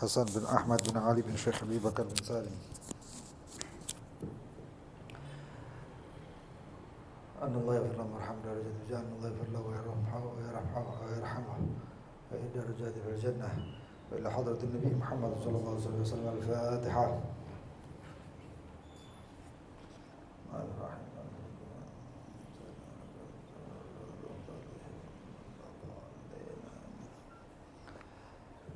Hasan bin Ahmad bin Ali bin Syekh Abi Bakar bin Salim. أن الله يغفر له ويرحمه درجات الجنة، أن الله يغفر له ويرحمه وإن درجات في الجنة، وإلى حضرة النبي محمد صلى الله عليه وسلم. الفاتحة.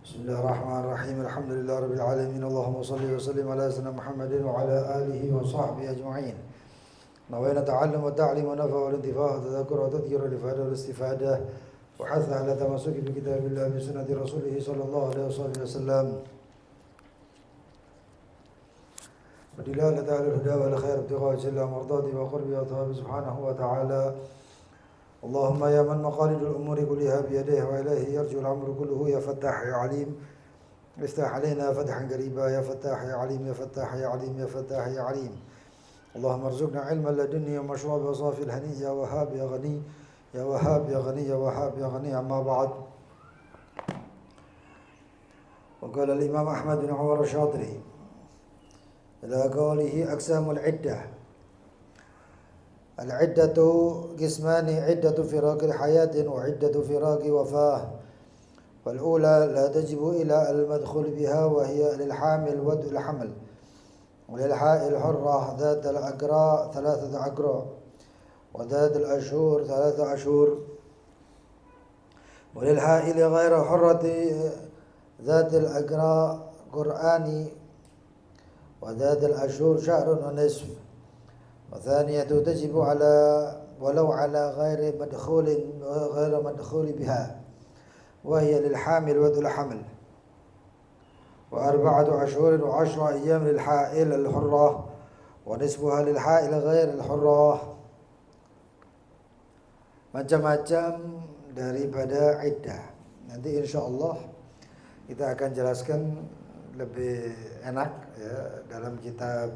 بسم الله الرحمن الرحيم. الحمد لله رب العالمين. اللهم صل وسلم على سيدنا محمد وعلى آله وصحبه أجمعين. نوينا التعلم والتعليم والنفع والانتفاع والتذكر والتذكير والإفادة والاستفادة وحث على تمسك بكتاب الله بسنة رسوله صلى الله عليه وسلم ودلالة على الهدى والخير ابتغاء جل مرضاته وقرب وثوابه سبحانه وتعالى. اللهم يا من مقاليد الأمور كلها بيديه وإليه يرجو الأمر كله، يا فتاح يا عليم افتح علينا فتحا قريبا، يا فتاح يا عليم يا فتاح يا عليم يا فتاح يا عليم. اللهم ارزقنا علما لدني ومشروب وصافي الهني، يا وهاب يا غني يا وهاب يا غني يا وهاب يا غني. أما بعد، وقال الإمام أحمد بن عمر الشاطري إلى قوله أقسام العدة: العدة قسمان، عدة فراق الحياة وعدة فراق وفاة. والأولى لا تجب إلى المدخول بها، وهي للحامل ودء الحمل، وللحائل الحرة ذات الأقراء 3 أقراء، وذات الأشهر 3 أشهر، وللحائل غير حرة ذات الأقراء قرآن، وذات الأشهر شهر ونصف. وثانية تجب على ولو على غير مدخول بها، وهي للحامل ودء الحمل، و4 أشهر و10 أيام للحائل الحرة، ونصفها للحائل غير الحرة. Macam-macam daripada iddah. Nanti insya Allah kita akan jelaskan lebih enak ya dalam kitab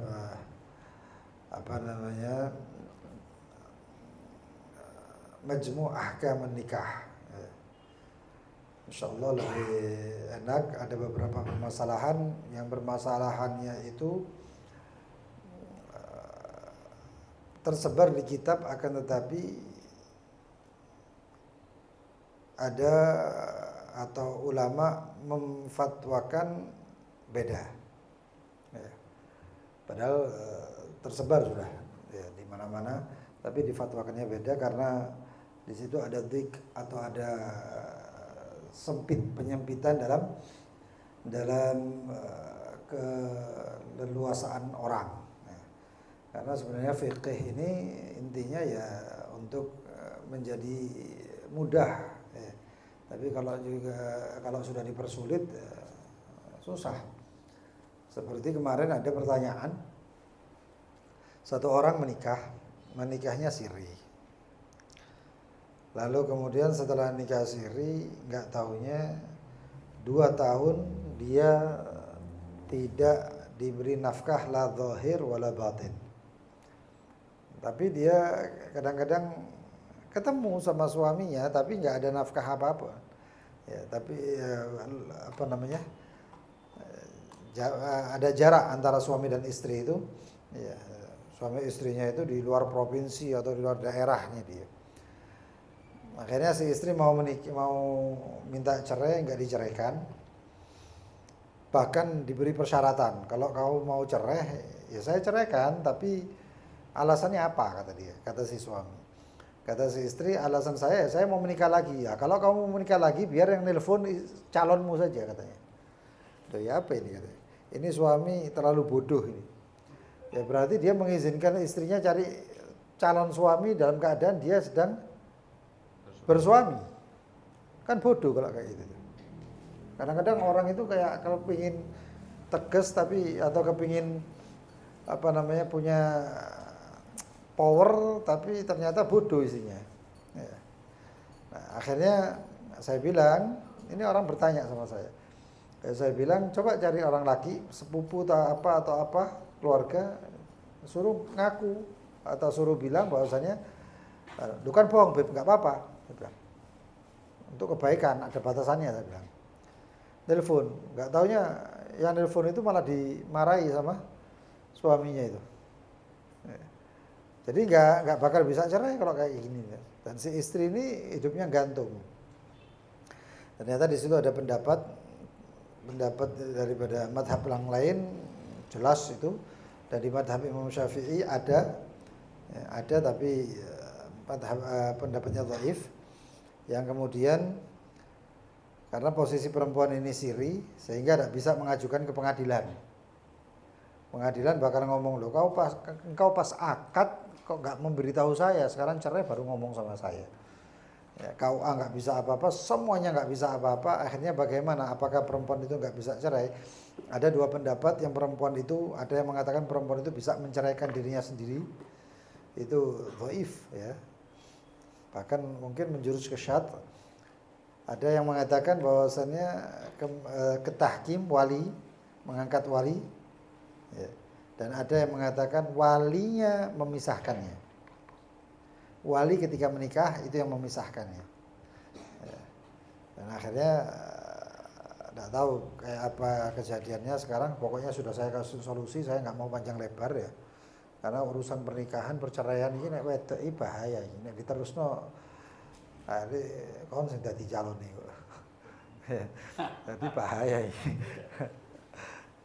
Majmu' Ahkam Nikah. InsyaAllah lebih enak. Ada beberapa permasalahan yang bermasalahannya itu tersebar di kitab, akan tetapi ada atau ulama memfatwakan beda ya. Padahal tersebar sudah ya di mana-mana, tapi difatwakannya beda karena di situ ada dik atau ada penyempitan dalam keleluasaan orang ya. Karena sebenarnya fikih ini intinya ya untuk menjadi mudah ya. Tapi kalau sudah dipersulit susah. Seperti kemarin ada pertanyaan, satu orang menikahnya siri. Lalu kemudian setelah nikah siri, nggak taunya 2 tahun dia tidak diberi nafkah la zahir wala batin. Tapi dia kadang-kadang ketemu sama suaminya, tapi nggak ada nafkah apa-apa. Ya, tapi ada jarak antara suami dan istri itu. Ya, suami istrinya itu di luar provinsi atau di luar daerahnya dia. Akhirnya si istri mau minta cerai, nggak diceraikan. Bahkan diberi persyaratan, kalau kamu mau cerai, ya saya ceraikan, tapi alasannya apa, kata dia, kata si suami. Kata si istri, alasan saya mau menikah lagi. Ya kalau kamu mau menikah lagi, biar yang nelpon calonmu saja, katanya. Loh ya apa ini, katanya. Ini suami terlalu bodoh ini. Ya berarti dia mengizinkan istrinya cari calon suami dalam keadaan dia sedang bersuami. Kan bodoh kalau kayak gitu. Kadang-kadang orang itu kayak kalau pengen tegas tapi atau kepingin punya power, tapi ternyata bodoh isinya. Ya. Nah, akhirnya saya bilang, ini orang bertanya sama saya. Saya bilang coba cari orang laki, sepupu atau apa keluarga, suruh ngaku atau suruh bilang bahwasanya, bukan bohong, nggak apa-apa. Untuk kebaikan ada batasannya, saya bilang. telepon, nggak taunya yang telepon itu malah dimarahi sama suaminya itu. Jadi nggak bakal bisa cerai kalau kayak gini. Dan si istri ini hidupnya gantung. Ternyata di situ ada pendapat daripada madhab yang lain jelas itu. Dan di madhab Imam Syafi'i ada tapi pendapatnya dhaif, yang kemudian karena posisi perempuan ini siri sehingga tidak bisa mengajukan ke pengadilan. Pengadilan bakal ngomong, loh engkau pas akad kok nggak memberitahu saya, sekarang cerai baru ngomong sama saya. Ya, KUA nggak bisa apa-apa, semuanya nggak bisa apa-apa. Akhirnya bagaimana? Apakah perempuan itu nggak bisa cerai? Ada dua pendapat. Yang perempuan itu, ada yang mengatakan perempuan itu bisa menceraikan dirinya sendiri. Itu dhaif, ya. Bahkan mungkin menjurus ke syad. Ada yang mengatakan bahwasannya ketahkim wali, mengangkat wali, ya. Dan ada yang mengatakan walinya memisahkannya. Wali ketika menikah itu yang memisahkannya. Ya. Dan akhirnya tidak tahu kayak apa kejadiannya sekarang. Pokoknya sudah saya kasih solusi, saya nggak mau panjang lebar ya. Karena urusan pernikahan, perceraian ini nek wedok iki bahaya iki. Nek diterusno ari kon sing dadi calon niku. Jadi bahaya ini.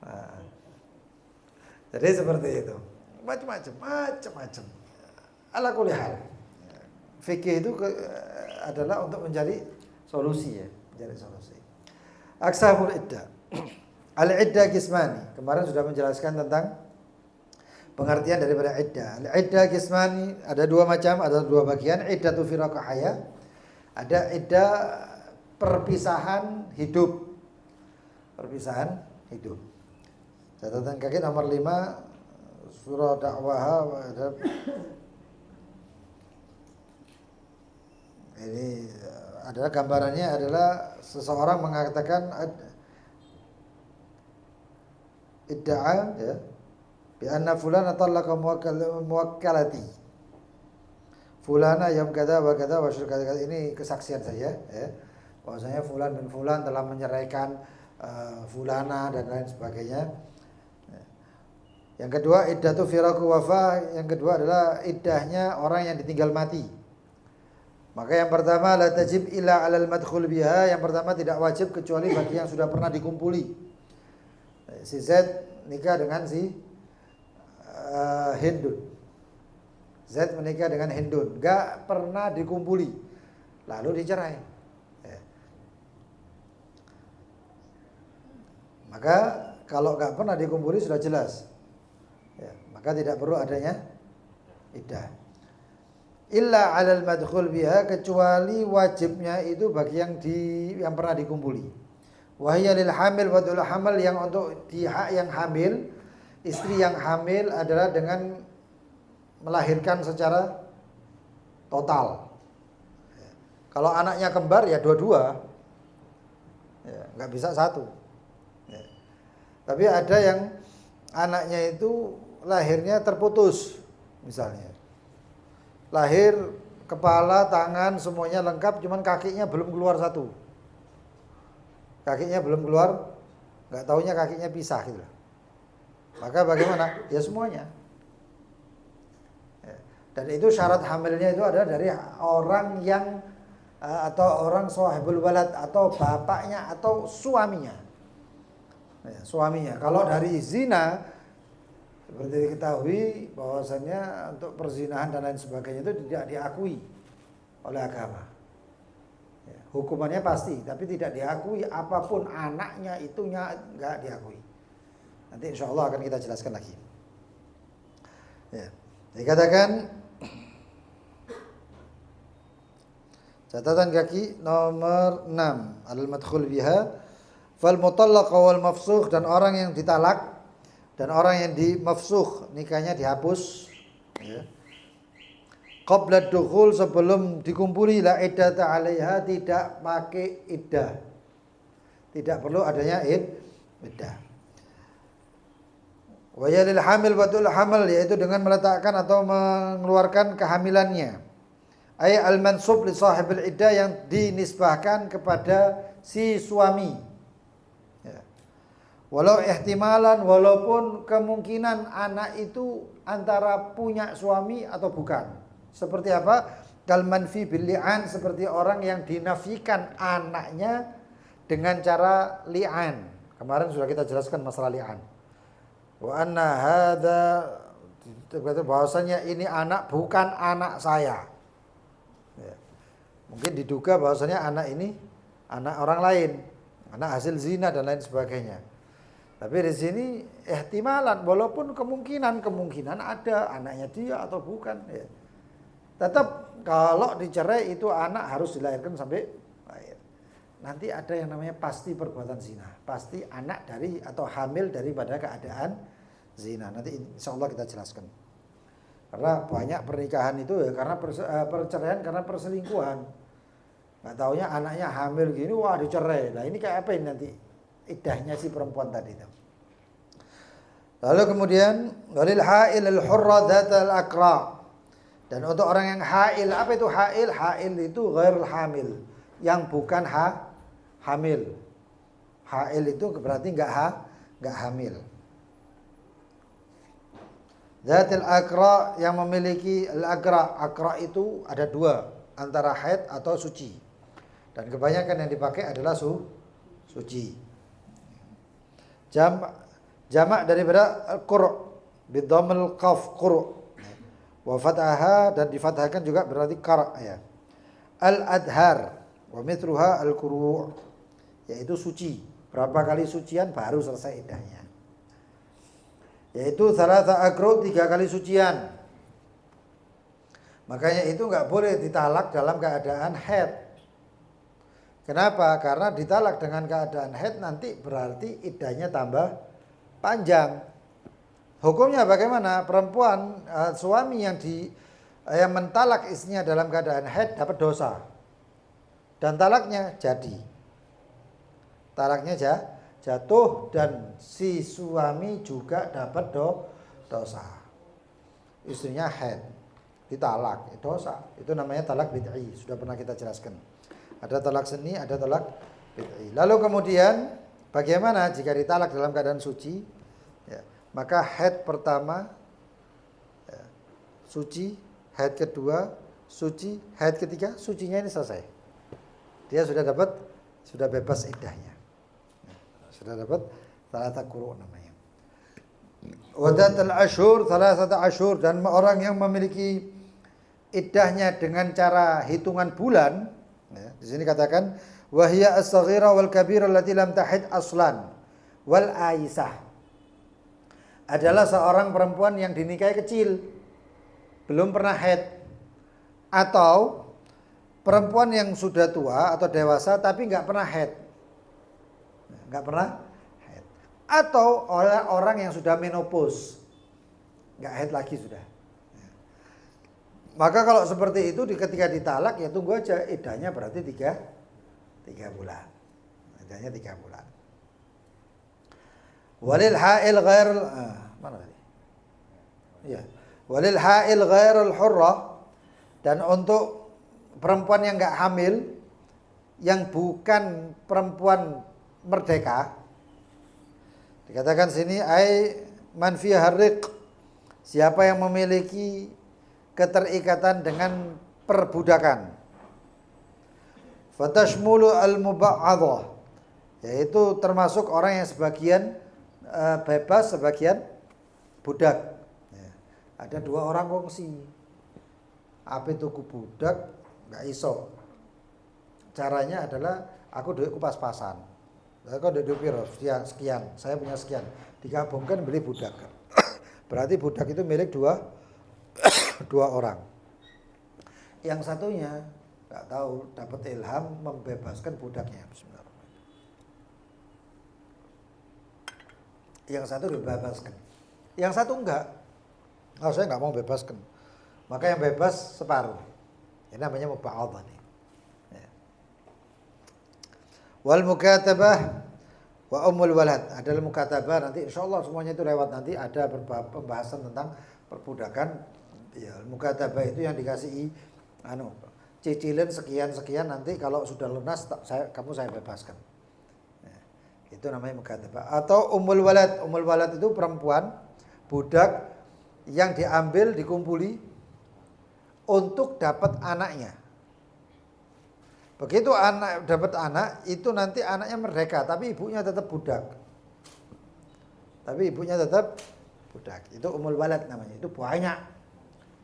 Nah, jadi seperti itu. Macam-macam. Ala kulli hal. Fikih itu adalah untuk mencari solusi ya, mencari solusi. Aqsamul iddah. Al-iddah qismani. Kemarin sudah menjelaskan tentang pengertian daripada iddah. Al-iddah qismani, ada dua macam, ada dua bagian. Iddatu firaqah haya. Ada iddah perpisahan hidup. Perpisahan hidup. Catatan kaki nomor 5 surah Da'wah. Ini adalah gambarannya adalah seseorang mengatakan idda'a ya bi anna fulana talaqa muwakkalati fulana yam kada wa kada wa syurka. Ini kesaksian saya ya, bahwasanya fulan bin fulan telah menyeraikan fulana dan lain sebagainya. Yang kedua iddatu firaqu wafa, yang kedua adalah iddahnya orang yang ditinggal mati. Maka yang pertama la tajib illa 'alal madkhul biha, yang pertama tidak wajib kecuali bagi yang sudah pernah dikumpuli. Si Z nikah dengan si Hindun. Z menikah dengan Hindun, enggak pernah dikumpuli. Lalu dicerai. Ya. Maka kalau enggak pernah dikumpuli sudah jelas. Ya, maka tidak perlu adanya iddah. Illa 'alal madkhul biha, kecuali wajibnya itu bagi yang pernah dikumpuli. Wa hiya lil hamil wa dul hamal, yang untuk yang hamil, istri yang hamil adalah dengan melahirkan secara total. Ya. Kalau anaknya kembar ya dua-dua. Ya, enggak bisa satu. Ya. Tapi ada yang anaknya itu lahirnya terputus misalnya. Lahir kepala, tangan semuanya lengkap, cuman kakinya belum keluar satu. Kakinya belum keluar, nggak taunya kakinya pisah gitu. Maka bagaimana? Ya semuanya. Ya. Dan itu syarat hamilnya itu ada dari orang yang atau orang sahibul walad, atau bapaknya atau suaminya. Ya, suaminya. Kalau dari zina, seperti diketahui bahwasannya untuk perzinahan dan lain sebagainya itu tidak diakui oleh agama. Ya, hukumannya pasti, tapi tidak diakui, apapun anaknya itunya nggak diakui. Nanti insya Allah akan kita jelaskan lagi. Ya, dikatakan catatan kaki nomor 6 al-madkhul biha fal mutallaq wal mafsukh, dan orang yang ditalak dan orang yang dimafsukh, nikahnya dihapus ya. Qabla dukhul, sebelum dikumpuli, la iddata 'alaiha, tidak pakai iddah. Tidak perlu adanya iddah. Wa yalil hamil batul hamal, yaitu dengan meletakkan atau mengeluarkan kehamilannya. Ay al mansub li sahibil iddah, yang dinisbahkan kepada si suami. Walau ihtimalan, walaupun kemungkinan anak itu antara punya suami atau bukan. Seperti apa? Kal manfi bil li'an, seperti orang yang dinafikan anaknya dengan cara li'an. Kemarin sudah kita jelaskan masalah li'an. Wa anna hadza, bahwasanya ini anak bukan anak saya. Ya. Mungkin diduga bahwasanya anak ini anak orang lain, anak hasil zina dan lain sebagainya. Tapi di sini ihtimalan, walaupun kemungkinan ada anaknya dia atau bukan, ya. Tetap kalau dicerai itu anak harus dilahirkan sampai lahir. Nanti ada yang namanya pasti perbuatan zina, pasti anak dari atau hamil daripada keadaan zina. Nanti insya Allah kita jelaskan. Karena banyak pernikahan itu ya karena perceraian karena perselingkuhan. Nggak taunya anaknya hamil gini, wah dicerai. Nah ini kayak apa ini nanti iddahnya si perempuan tadi itu. Lalu kemudian walil ha'il al-hurra dzatal aqra. Dan untuk orang yang hail, apa itu hail? Hail itu ghairul hamil, yang bukan hamil. Hail itu berarti enggak hamil. Dzatil aqra, yang memiliki al-aqra. Aqra itu ada dua, antara haid atau suci. Dan kebanyakan yang dipakai adalah suci. Jamak daripada al-qur' bidhammil qaf qur'. Wa fathaha, dan difathahkan juga berarti qara' ya. Al-adhar wa mithluha al-quru', yaitu suci. Berapa kali sucian baru selesai iddahnya. Yaitu thalatha aqru', 3 kali sucian. Makanya itu enggak boleh ditalak dalam keadaan haid. Kenapa? Karena ditalak dengan keadaan haid nanti berarti iddahnya tambah panjang. Hukumnya bagaimana? Perempuan suami yang mentalak istrinya dalam keadaan haid dapat dosa. Dan talaknya jadi. Talaknya jatuh dan si suami juga dapat dosa. Istrinya haid, ditalak, dosa. Itu namanya talak bid'i, sudah pernah kita jelaskan. Ada talak seni, ada talak bid'i. Lalu kemudian bagaimana jika ditalak dalam keadaan suci? Ya, maka haid pertama ya, suci, haid kedua suci, haid ketiga sucinya ini selesai. Dia sudah bebas iddahnya. Sudah dapat thalatha quru' namanya. Wadatul ashur, thalathata ashur, dan orang yang memiliki iddahnya dengan cara hitungan bulan, ya, di sini katakan wa hiya as-saghira wal kabira allati lam tahid aslan wal aisah, adalah seorang perempuan yang dinikahi kecil, belum pernah haid, atau perempuan yang sudah tua atau dewasa tapi nggak pernah haid, atau orang yang sudah menopause, nggak haid lagi sudah. Maka kalau seperti itu ketika ditalak ya tunggu aja, iddahnya berarti 3 bulan. Iddahnya 3 bulan. Walil ha'il ghairul mana tadi? Ya. Walil ha'il ghairul hurrah, dan untuk perempuan yang enggak hamil, yang bukan perempuan merdeka, dikatakan sini ai man fi harriq, siapa yang memiliki keterikatan dengan perbudakan. Fatashmulu al-muba'adhah, yaitu termasuk orang yang sebagian bebas, sebagian budak. Ya. Ada 2 orang kongsi. Apa itu budak? Nggak iso. Caranya adalah aku duitku pas-pasan. Aku duit piro? Sekian. Saya punya sekian. Digabungkan beli budak. Berarti budak itu milik 2 orang. Yang satunya nggak tahu dapat ilham membebaskan budaknya. Bismillah. Yang satu dibebaskan, yang satu enggak. Oh, saya enggak mau bebaskan. Maka yang bebas separuh. Ini namanya muba'adhah nih. Ya. Wal mukatabah wa ummul walad, adalah mukatabah, nanti insyaallah semuanya itu lewat, nanti ada pembahasan tentang perbudakan. Ya, mukatabah itu yang dikasih cicilan sekian-sekian, nanti kalau sudah lunas saya bebaskan. Ya. Itu namanya mukatabah. Atau ummul walad. Ummul walad itu perempuan, budak yang diambil, dikumpuli untuk dapat anaknya. Begitu anak dapat anak, itu nanti anaknya merdeka, tapi ibunya tetap budak. Itu ummul walad namanya. Itu banyak.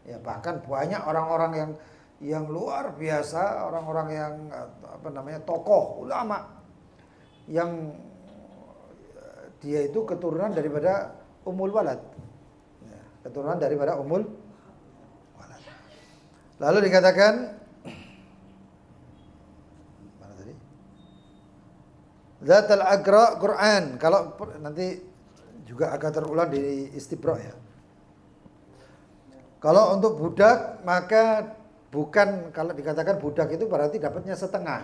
Ya, bahkan banyak orang-orang yang luar biasa, orang-orang yang tokoh, ulama yang dia itu keturunan daripada ummul walad. Ya, keturunan daripada ummul walad. Lalu dikatakan mana tadi? Zatul agra Quran. Kalau nanti juga akan terulang di istibra ya. Kalau untuk budak maka bukan, kalau dikatakan budak itu berarti dapatnya setengah.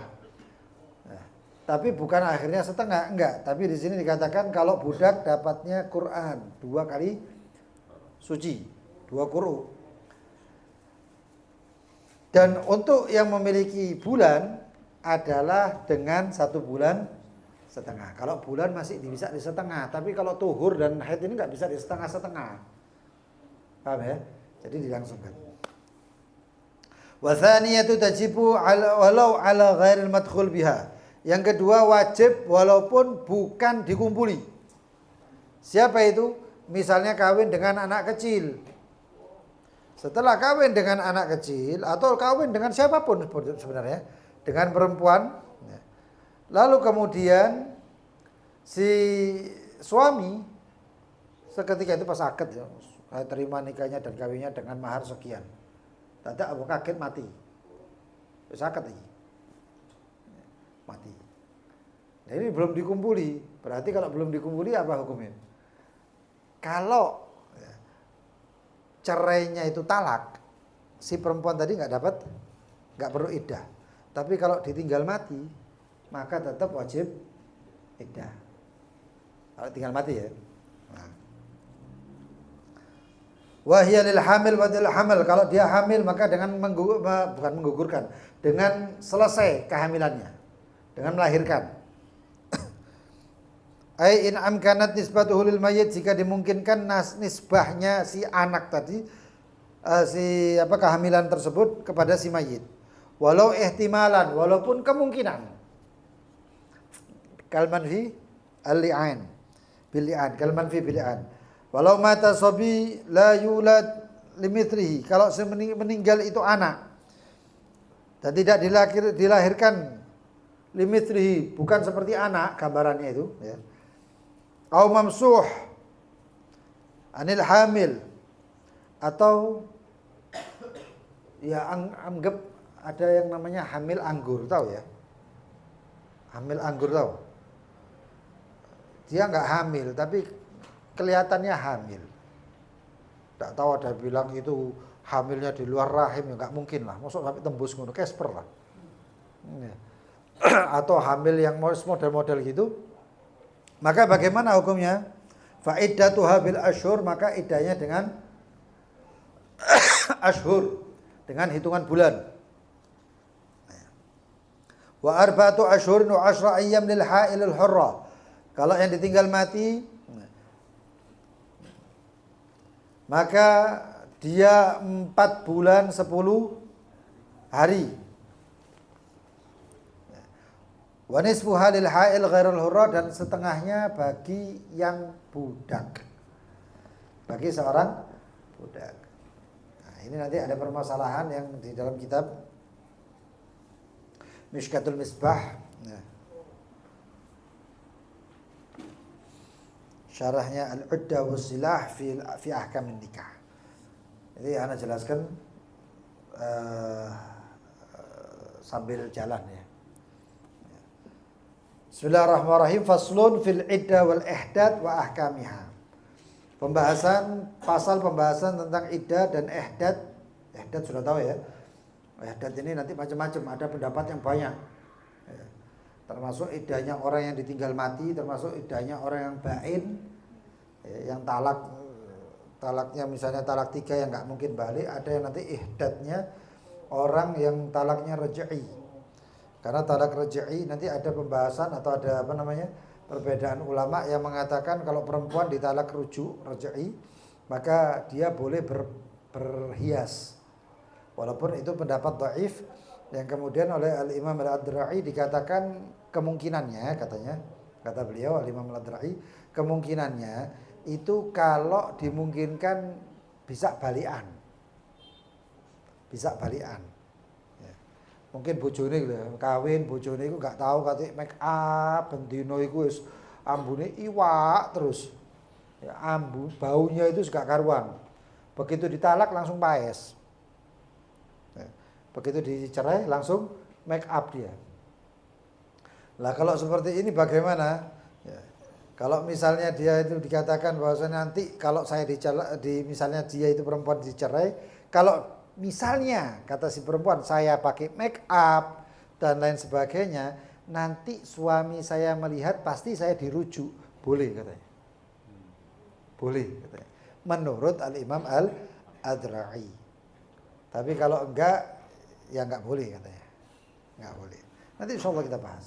Nah, tapi bukan akhirnya setengah, enggak. Tapi di sini dikatakan kalau budak dapatnya Quran 2 kali suci, 2 quru. Dan untuk yang memiliki bulan adalah dengan 1 bulan setengah. Kalau bulan masih bisa di setengah, tapi kalau tuhur dan haid ini nggak bisa di setengah-setengah. Paham ya? Jadi dilangsungkan. Wa tsaniyatu tajibu walau ala ghairil madkhul biha. Yang kedua wajib walaupun bukan dikumpuli. Siapa itu? Misalnya kawin dengan anak kecil. Setelah kawin dengan anak kecil atau kawin dengan siapapun sebenarnya, dengan perempuan, lalu kemudian si suami seketika itu pas akad ya, saya terima nikahnya dan kawinnya dengan mahar sekian. Dadak aku kaget mati. Wis akad iki. Mati. Nah, ini belum dikumpuli. Berarti kalau belum dikumpuli apa hukumnya? Kalau cerainya itu talak, si perempuan tadi nggak perlu iddah. Tapi kalau ditinggal mati, maka tetap wajib iddah. Kalau tinggal mati ya. Nah. Wahya lil hamil wa lil hamil. Kalau dia hamil maka dengan bukan menggugurkan, dengan selesai kehamilannya, dengan melahirkan. Ai in amkanat nisbatuhu lil mayyit, jika dimungkinkan nisbahnya si anak tadi kehamilan tersebut kepada si mayit. Walau ihtimalan, walaupun kemungkinan. Kalman fi al-li'an bil li'an, kalman fi bil li'an. Walau mata sobi la yulad limithrihi, kalau meninggal itu anak dan tidak dilahirkan limithrihi, bukan seperti anak gambarannya itu ya. Au mamsuh anil hamil, atau ya anggap ada yang namanya hamil anggur, tahu ya? Hamil anggur tahu? Dia nggak hamil tapi kelihatannya hamil. Tak tahu, ada bilang itu hamilnya di luar rahim, ya nggak mungkin lah. Masuk sampai tembus ngono, Casper lah. Atau hamil yang model-model gitu. Maka bagaimana hukumnya? Fa iddatuha bil ashhur, maka iddahnya dengan ashhur, dengan hitungan bulan. Wa arba'atu ashhurin wa 10 ayyam lil ha'il al hurra. Kalau yang ditinggal mati, maka dia 4 bulan 10 hari. Wa nisfu halil ha'il ghairul hurra, dan setengahnya bagi yang budak. Bagi seorang budak. Nah, ini nanti ada permasalahan yang di dalam kitab Mishkatul Misbah. Nah, syarahnya Al-Uddah was-Silah fi Ahkamin Nikah. Jadi ana jelaskan sambil jalan ya. Bismillahirrahmanirrahim. Faslun fil iddah wal ihdad wa ahkamiha. Pasal pembahasan tentang iddah dan ihdad. Ihdad sudah tahu ya. Ihdad ini nanti macam-macam, ada pendapat yang banyak. Termasuk iddahnya orang yang ditinggal mati, termasuk iddahnya orang yang bain, yang talaknya misalnya talak 3 yang nggak mungkin balik. Ada yang nanti ihdadnya orang yang talaknya raj'i. Karena talak raj'i nanti ada pembahasan atau ada perbedaan ulama yang mengatakan kalau perempuan ditalak raj'i, maka dia boleh berhias. Walaupun itu pendapat dhaif yang kemudian oleh Al-Imam Al-Adra'i dikatakan kemungkinannya, katanya, kata beliau Al-Imam Al-Adra'i, kemungkinannya itu kalau dimungkinkan bisa balikan. Bisa balikan. Ya. Mungkin bojone kawin, bojone iku gak tahu kate make up bendino iku wis ambune iwak terus. Ya, baunya itu gak karuan. Begitu ditalak langsung paes. Begitu dicerai langsung make up dia. Lah kalau seperti ini bagaimana? Ya, kalau misalnya dia itu dikatakan bahwasanya nanti kalau saya misalnya dia itu perempuan dicerai, kalau misalnya kata si perempuan saya pakai make up dan lain sebagainya, nanti suami saya melihat pasti saya dirujuk, boleh katanya. Boleh katanya. Menurut Al-Imam Al-Adra'i. Tapi kalau enggak ya enggak boleh katanya. Enggak boleh. Nanti insyaallah kita bahas.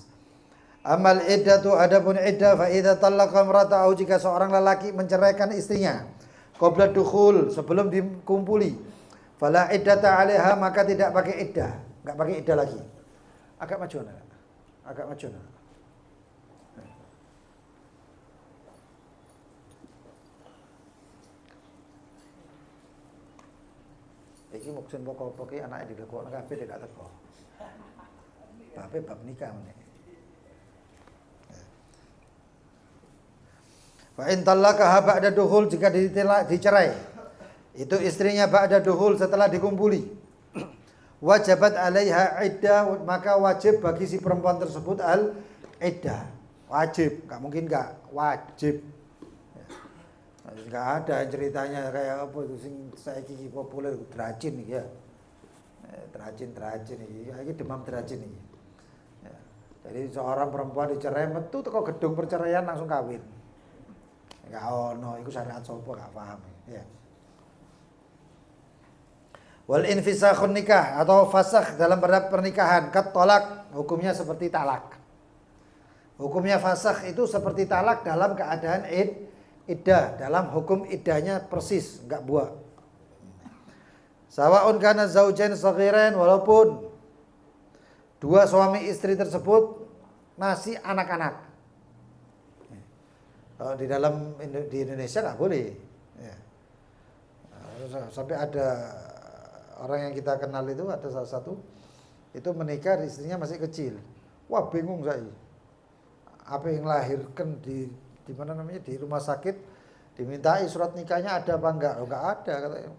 Amal iddatu adapun iddah fa idza talaqa imra'atahu jika seorang lelaki menceraikan istrinya qabla dukhul sebelum dikumpuli fala iddata 'alaiha maka tidak pakai iddah, enggak pakai iddah lagi. Agak maju nak. Agak maju nak. Iki muksin pokok-pokok iki anake dilekokno kabeh nek gak teko. Bape bab nikah meneh. Fa in talaqaha ba'da dukhul jika dicerai. Itu istrinya ba'da dukhul setelah dikumpuli. Wajabat 'alaiha iddah maka wajib bagi si perempuan tersebut iddah. Wajib, enggak mungkin enggak, wajib. Enggak ada ceritanya kayak apa itu sing saiki populer drajin iki ya. Drajin iki. Iki demam drajin iki. Ya. Jadi seorang perempuan dicerai metu teko gedung perceraian langsung kawin. Enggak ono, iku syariat sapa enggak paham ya. Wal infisakhun nikah atau fasakh dalam pernikahan kat tolak hukumnya seperti talak. Hukumnya fasakh itu seperti talak dalam keadaan iddah, dalam hukum iddahnya persis, enggak buah. Sawaun kana zaujain saghiran walaupun dua suami istri tersebut masih anak-anak. Kalau di Indonesia nggak boleh. Ya. Sampai ada orang yang kita kenal itu ada salah satu itu menikah istrinya masih kecil. Wah bingung saya. Apa yang lahirkan di mana namanya di rumah sakit dimintai surat nikahnya ada apa enggak? Oh, enggak ada katanya.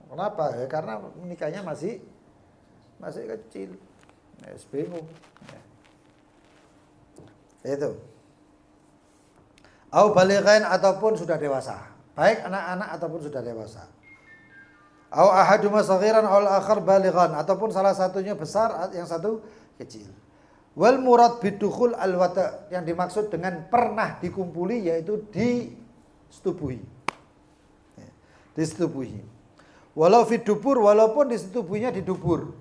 Kenapa? Ya karena nikahnya masih kecil. Ya, bingung. Ya. Itu. Au balighain ataupun sudah dewasa. Baik anak-anak ataupun sudah dewasa. Au ahaduma saghiran aw al-akhar balighan ataupun salah satunya besar yang satu kecil. Wal murad bidukhul al-wata yang dimaksud dengan pernah dikumpuli yaitu disetubuhi. Ya, disetubuhi. Walau fi dubur walaupun disetubuhinya di dubur.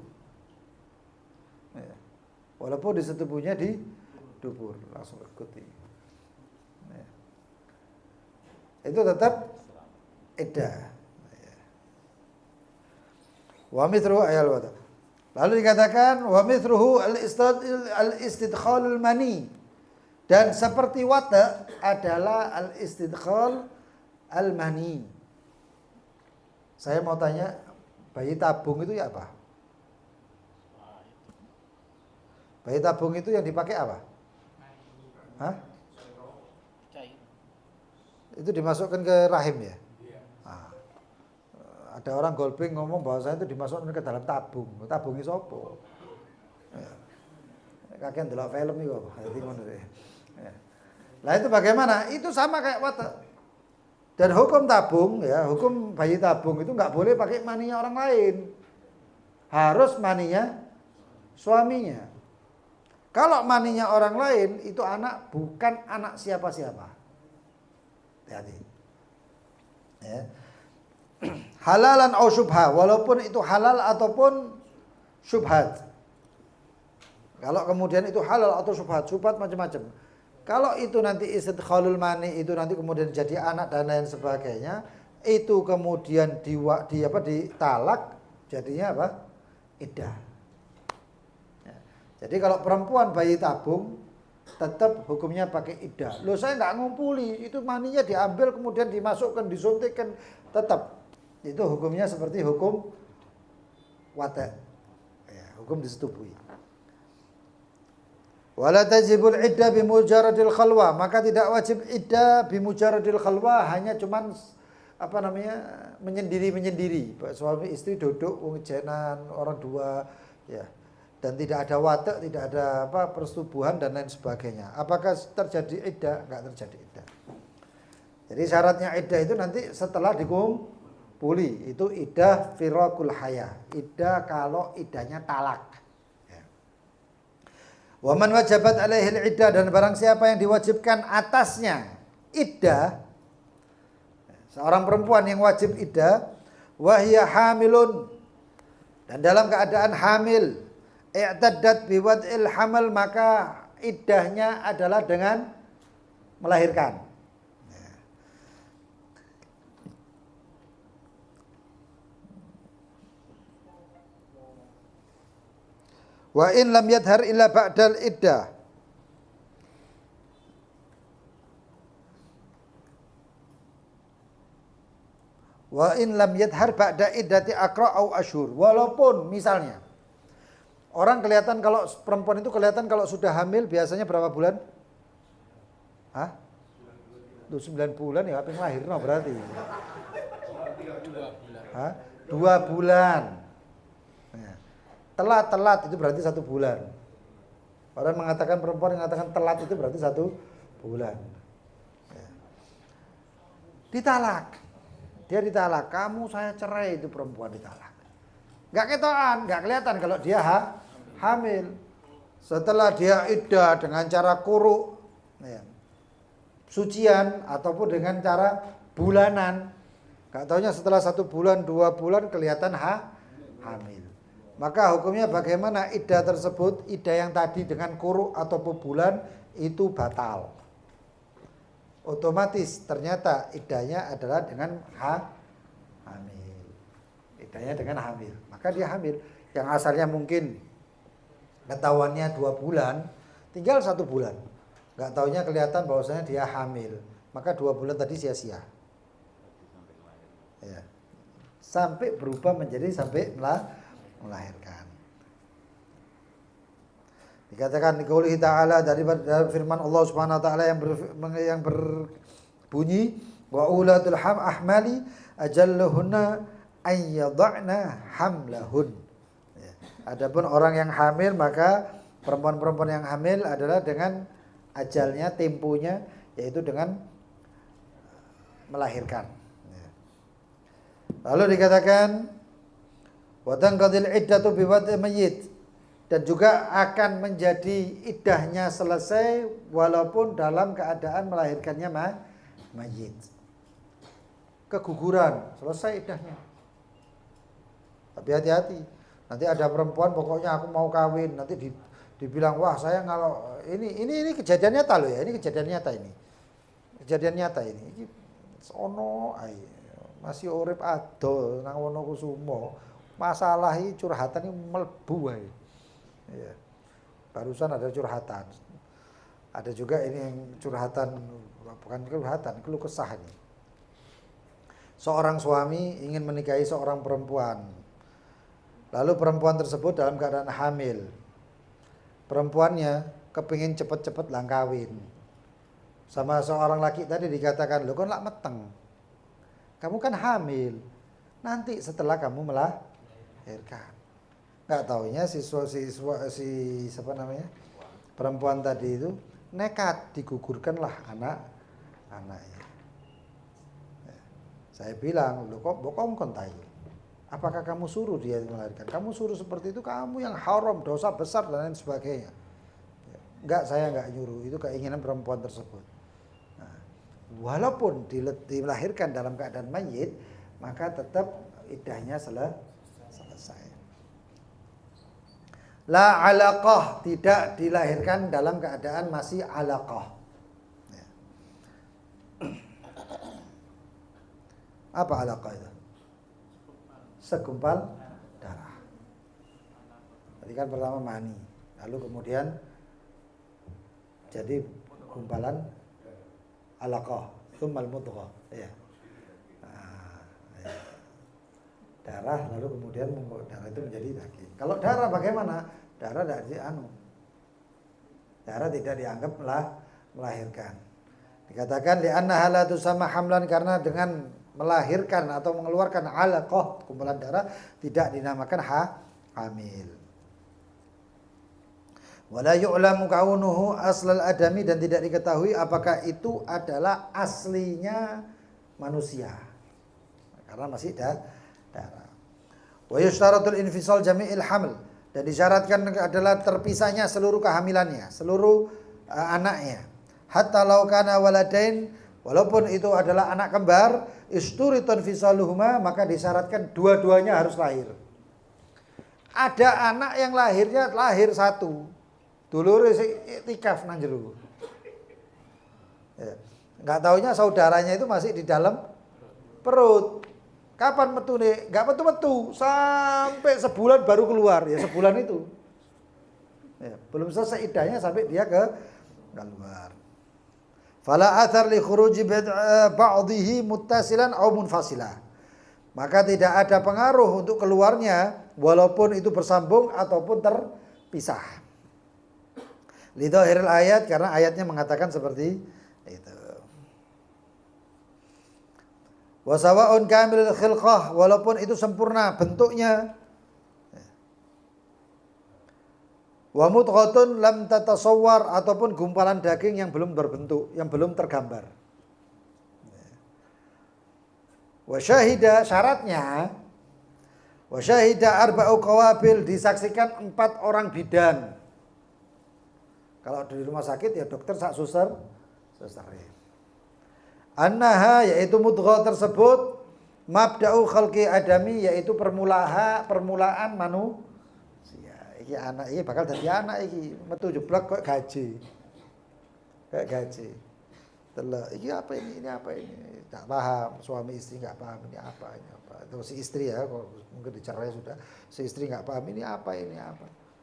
Ya, walaupun disetubuhinya di dubur langsung ikuti. Itu tetap iddah. Wa mithruhu ayal wada. Lalu dikatakan wa mithruhu al-istidkhalul mani. Dan seperti wata adalah al-istidkhal al-mani. Saya mau tanya, bayi tabung itu ya apa? Bayi tabung itu yang dipakai apa? Hah? Itu dimasukkan ke rahim ya? Nah, ada orang golping ngomong bahwa saya itu dimasukkan ke dalam tabung. Tabungnya sopo? Ya. Kakek ndelok film itu apa? Ya. Nah itu bagaimana? Itu sama kayak wata. Dan hukum tabung ya, hukum bayi tabung itu nggak boleh pakai maninya orang lain. Harus maninya suaminya. Kalau maninya orang lain itu anak bukan anak siapa-siapa. Hati-hati. Ya. Halalan atau syubha, walaupun itu halal ataupun syubhat. Kalau kemudian itu halal atau syubhat macam-macam. Kalau itu nanti istidkhalul mani itu nanti kemudian jadi anak dan lain sebagainya, itu kemudian ditalak, jadinya apa? Iddah. Ya. Jadi kalau perempuan bayi tabung tetap hukumnya pakai iddah. Loh saya nggak ngumpuli, itu maninya diambil kemudian dimasukkan, disuntikkan, tetap itu hukumnya seperti hukum wata. Ya, hukum disetubui. Wala tajibul iddah bimujaradil khalwa, maka tidak wajib iddah bimujaradil khalwa, hanya cuman menyendiri. Suami istri duduk ngejenan orang dua, ya. Dan tidak ada watak, tidak ada persetubuhan dan lain sebagainya. Apakah terjadi iddah? Enggak terjadi iddah. Jadi syaratnya iddah itu nanti setelah dikumpuli, itu iddah firaqul haya. Iddah kalau iddahnya talak. Ya. Wa man wajabat alaihil iddah, dan barang siapa yang diwajibkan atasnya iddah, seorang perempuan yang wajib iddah, wahia hamilun, dan dalam keadaan hamil, i'taddat biwad'il hamal, maka iddahnya adalah dengan melahirkan. Wa in lam yadhar illa ba'dal iddah. Wa in lam yadhar ba'da iddati aqra au ashur. Walaupun misalnya orang kelihatan, kalau perempuan itu kelihatan kalau sudah hamil biasanya berapa bulan? Hah? 9 bulan ya, apa yang lahir no berarti? Hah? 2 bulan. Ya. Telat itu berarti 1 bulan. Orang mengatakan, perempuan yang mengatakan telat itu berarti 1 bulan. Ya. Ditalak. Dia ditalak. Kamu saya cerai, itu perempuan ditalak. Gak ketokan, gak kelihatan kalau dia hamil. Setelah dia iddah dengan cara kuruk, ya, sucian ataupun dengan cara bulanan, gak taunya setelah 1 bulan 2 bulan kelihatan hamil. Maka hukumnya bagaimana? Iddah tersebut, iddah yang tadi dengan kuruk ataupun bulan itu batal. Otomatis ternyata iddahnya adalah dengan hamil. Iddahnya dengan hamil. Maka dia hamil. Yang asalnya mungkin ketahuannya 2 bulan, tinggal 1 bulan. Gak taunya kelihatan bahwasanya dia hamil. Maka 2 bulan tadi sia-sia. Ya. Sampai berubah menjadi sampai melahirkan. Dikatakan di qauli ta'ala, dari firman Allah Subhanahu wa taala yang berbunyi wa ulatul ahmali ajalluhunna ayyadhna hamlahun. Ya. Adapun orang yang hamil, maka perempuan-perempuan yang hamil adalah dengan ajalnya, temponya, yaitu dengan melahirkan. Ya. Lalu dikatakan wa tanqadil iddatu biwad'i mayyit, dan juga akan menjadi iddahnya selesai walaupun dalam keadaan melahirkannya mayit. Keguguran, selesai iddahnya. Tapi hati-hati. Nanti ada perempuan pokoknya aku mau kawin, nanti dibilang wah saya kalau ini kejadian nyata loh ya, ini kejadian nyata ini. Kejadian nyata ini. Iki sono masih urip ado nang Wonokusumo. Masalah ini curhatan ini mlebu ae. Ya. Barusan ada curhatan. Ada juga ini yang curhatan, bukan curhatan, keluh kesah ini. Seorang suami ingin menikahi seorang perempuan. Lalu perempuan tersebut dalam keadaan hamil. Perempuannya kepingin cepet-cepet lang kawin. Sama seorang laki tadi dikatakan, "Loh kok lak meteng? Kamu kan hamil. Nanti setelah kamu melahirkan." Nggak taunya siapa namanya, perempuan tadi itu nekat, digugurkanlah anaknya. Saya bilang, loh kok bokong kontai? Apakah kamu suruh dia melahirkan? Kamu suruh seperti itu, kamu yang haram, dosa besar dan lain sebagainya. Enggak, saya enggak nyuruh, itu keinginan perempuan tersebut. Nah, walaupun dilahirkan dalam keadaan mayit, maka tetap iddahnya selesai. La alaqah, tidak dilahirkan dalam keadaan masih alaqah. Apa alaqah itu? Segumpal darah. Tadi kan pertama mani, lalu kemudian jadi gumpalan alaqah, tsummal mudghah, ya. Ya. Darah lalu kemudian darah itu menjadi daging. Kalau darah bagaimana? Darah darah tidak dianggap melahirkan. Dikatakan li'annaha la tusamma hamlan, karena dengan melahirkan atau mengeluarkan alaqah, kumpulan darah, tidak dinamakan hamil. Wala yu'lamu kaunuhu aslal adami, dan tidak diketahui apakah itu adalah aslinya manusia. Karena masih darah. Wa yushtaratul infisal jami'il haml, dan disyaratkan adalah terpisahnya seluruh kehamilannya, seluruh anaknya. Hatta law kana waladain, walaupun itu adalah anak kembar, isturitun fisaluhuma, maka disyaratkan dua-duanya harus lahir. Ada anak yang lahir satu, dulure iktikaf nang jero. Ya. Enggak taunya saudaranya itu masih di dalam perut. Kapan metune? Enggak metu-metu, sampai sebulan baru keluar. Ya sebulan itu. Ya, belum selesai iddahnya sampai dia keluar. Fala athar li khuruji ba'dhihi muttasilan aw munfasilah. Maka tidak ada pengaruh untuk keluarnya walaupun itu bersambung ataupun terpisah. Lidhahiril ayat, karena ayatnya mengatakan seperti itu. Wa sawa'un kamilul khilqah, walaupun itu sempurna bentuknya. Wa mudghatun lam tatasawwar, ataupun gumpalan daging yang belum berbentuk, yang belum tergambar. Wa syahida, syaratnya wa syahida arba'u qawabil, disaksikan 4 orang bidan. Kalau di rumah sakit ya dokter sak suster. Annaha, yaitu mudghah tersebut, mabda'u khalqi adami, yaitu permulaan manusia. Iki anak iki bakal dadi anak iki, metu jeblok kok gaji. Kayak gaji. Delok, iki apa ini? Ini apa ini? Enggak paham, suami istri enggak paham ini apa. Itu si istri ya, kalau mungkin dicerai sudah, si istri enggak paham ini apa.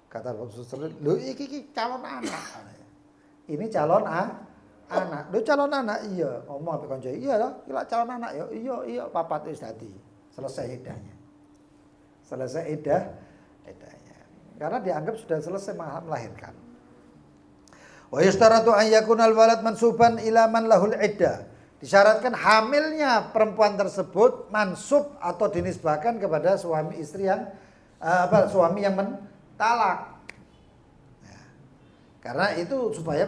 Kata suster, "Lho iki calon anak." Ini calon anak. Lho calon anak, iya. Ngomong sampai konco, iya loh, kira calon anak ya. Iya, papat wis dadi. Selesai iddahnya. Karena dianggap sudah selesai melahirkan. Wa yustaratu an yakunal walad mansuban ila man lahul iddah. Disyaratkan hamilnya perempuan tersebut mansub atau dinisbahkan kepada suami istri yang suami yang mentalak. Ya. Karena itu supaya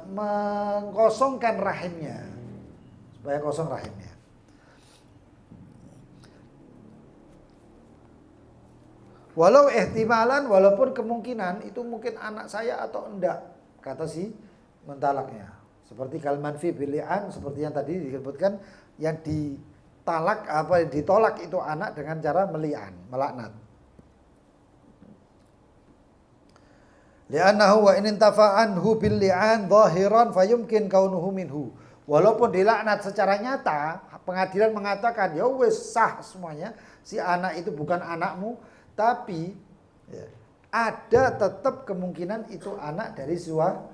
mengkosongkan rahimnya. Supaya kosong rahimnya. Walau ihtimalan, walaupun kemungkinan itu mungkin anak saya atau enggak, kata si mentalaknya. Seperti kalman fi bili'an, seperti yang tadi disebutkan, yang ditolak itu anak dengan cara melaknat. Li'annahu wa in intafa'anhu bil li'an zahiran fayumkin kaunuhu minhu. Walaupun dilaknat secara nyata, pengadilan mengatakan ya wis sah semuanya, si anak itu bukan anakmu, tapi ya, ada tetap kemungkinan itu anak dari suami.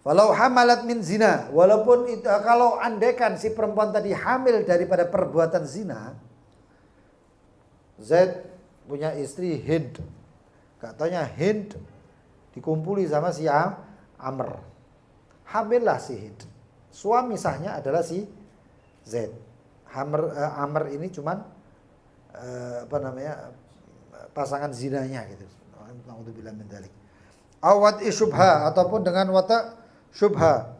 Walau hamalat min zina, walaupun itu, kalau andaikan si perempuan tadi hamil daripada perbuatan zina, Zaid punya istri Hind, katanya Hind dikumpuli sama si Amr, hamillah si Hind, suami sahnya adalah si Zaid. Amr ini cuman pasangan zinanya gitu. Nauzubillah min dzalik. Awat isyubha, ataupun dengan watak syubha.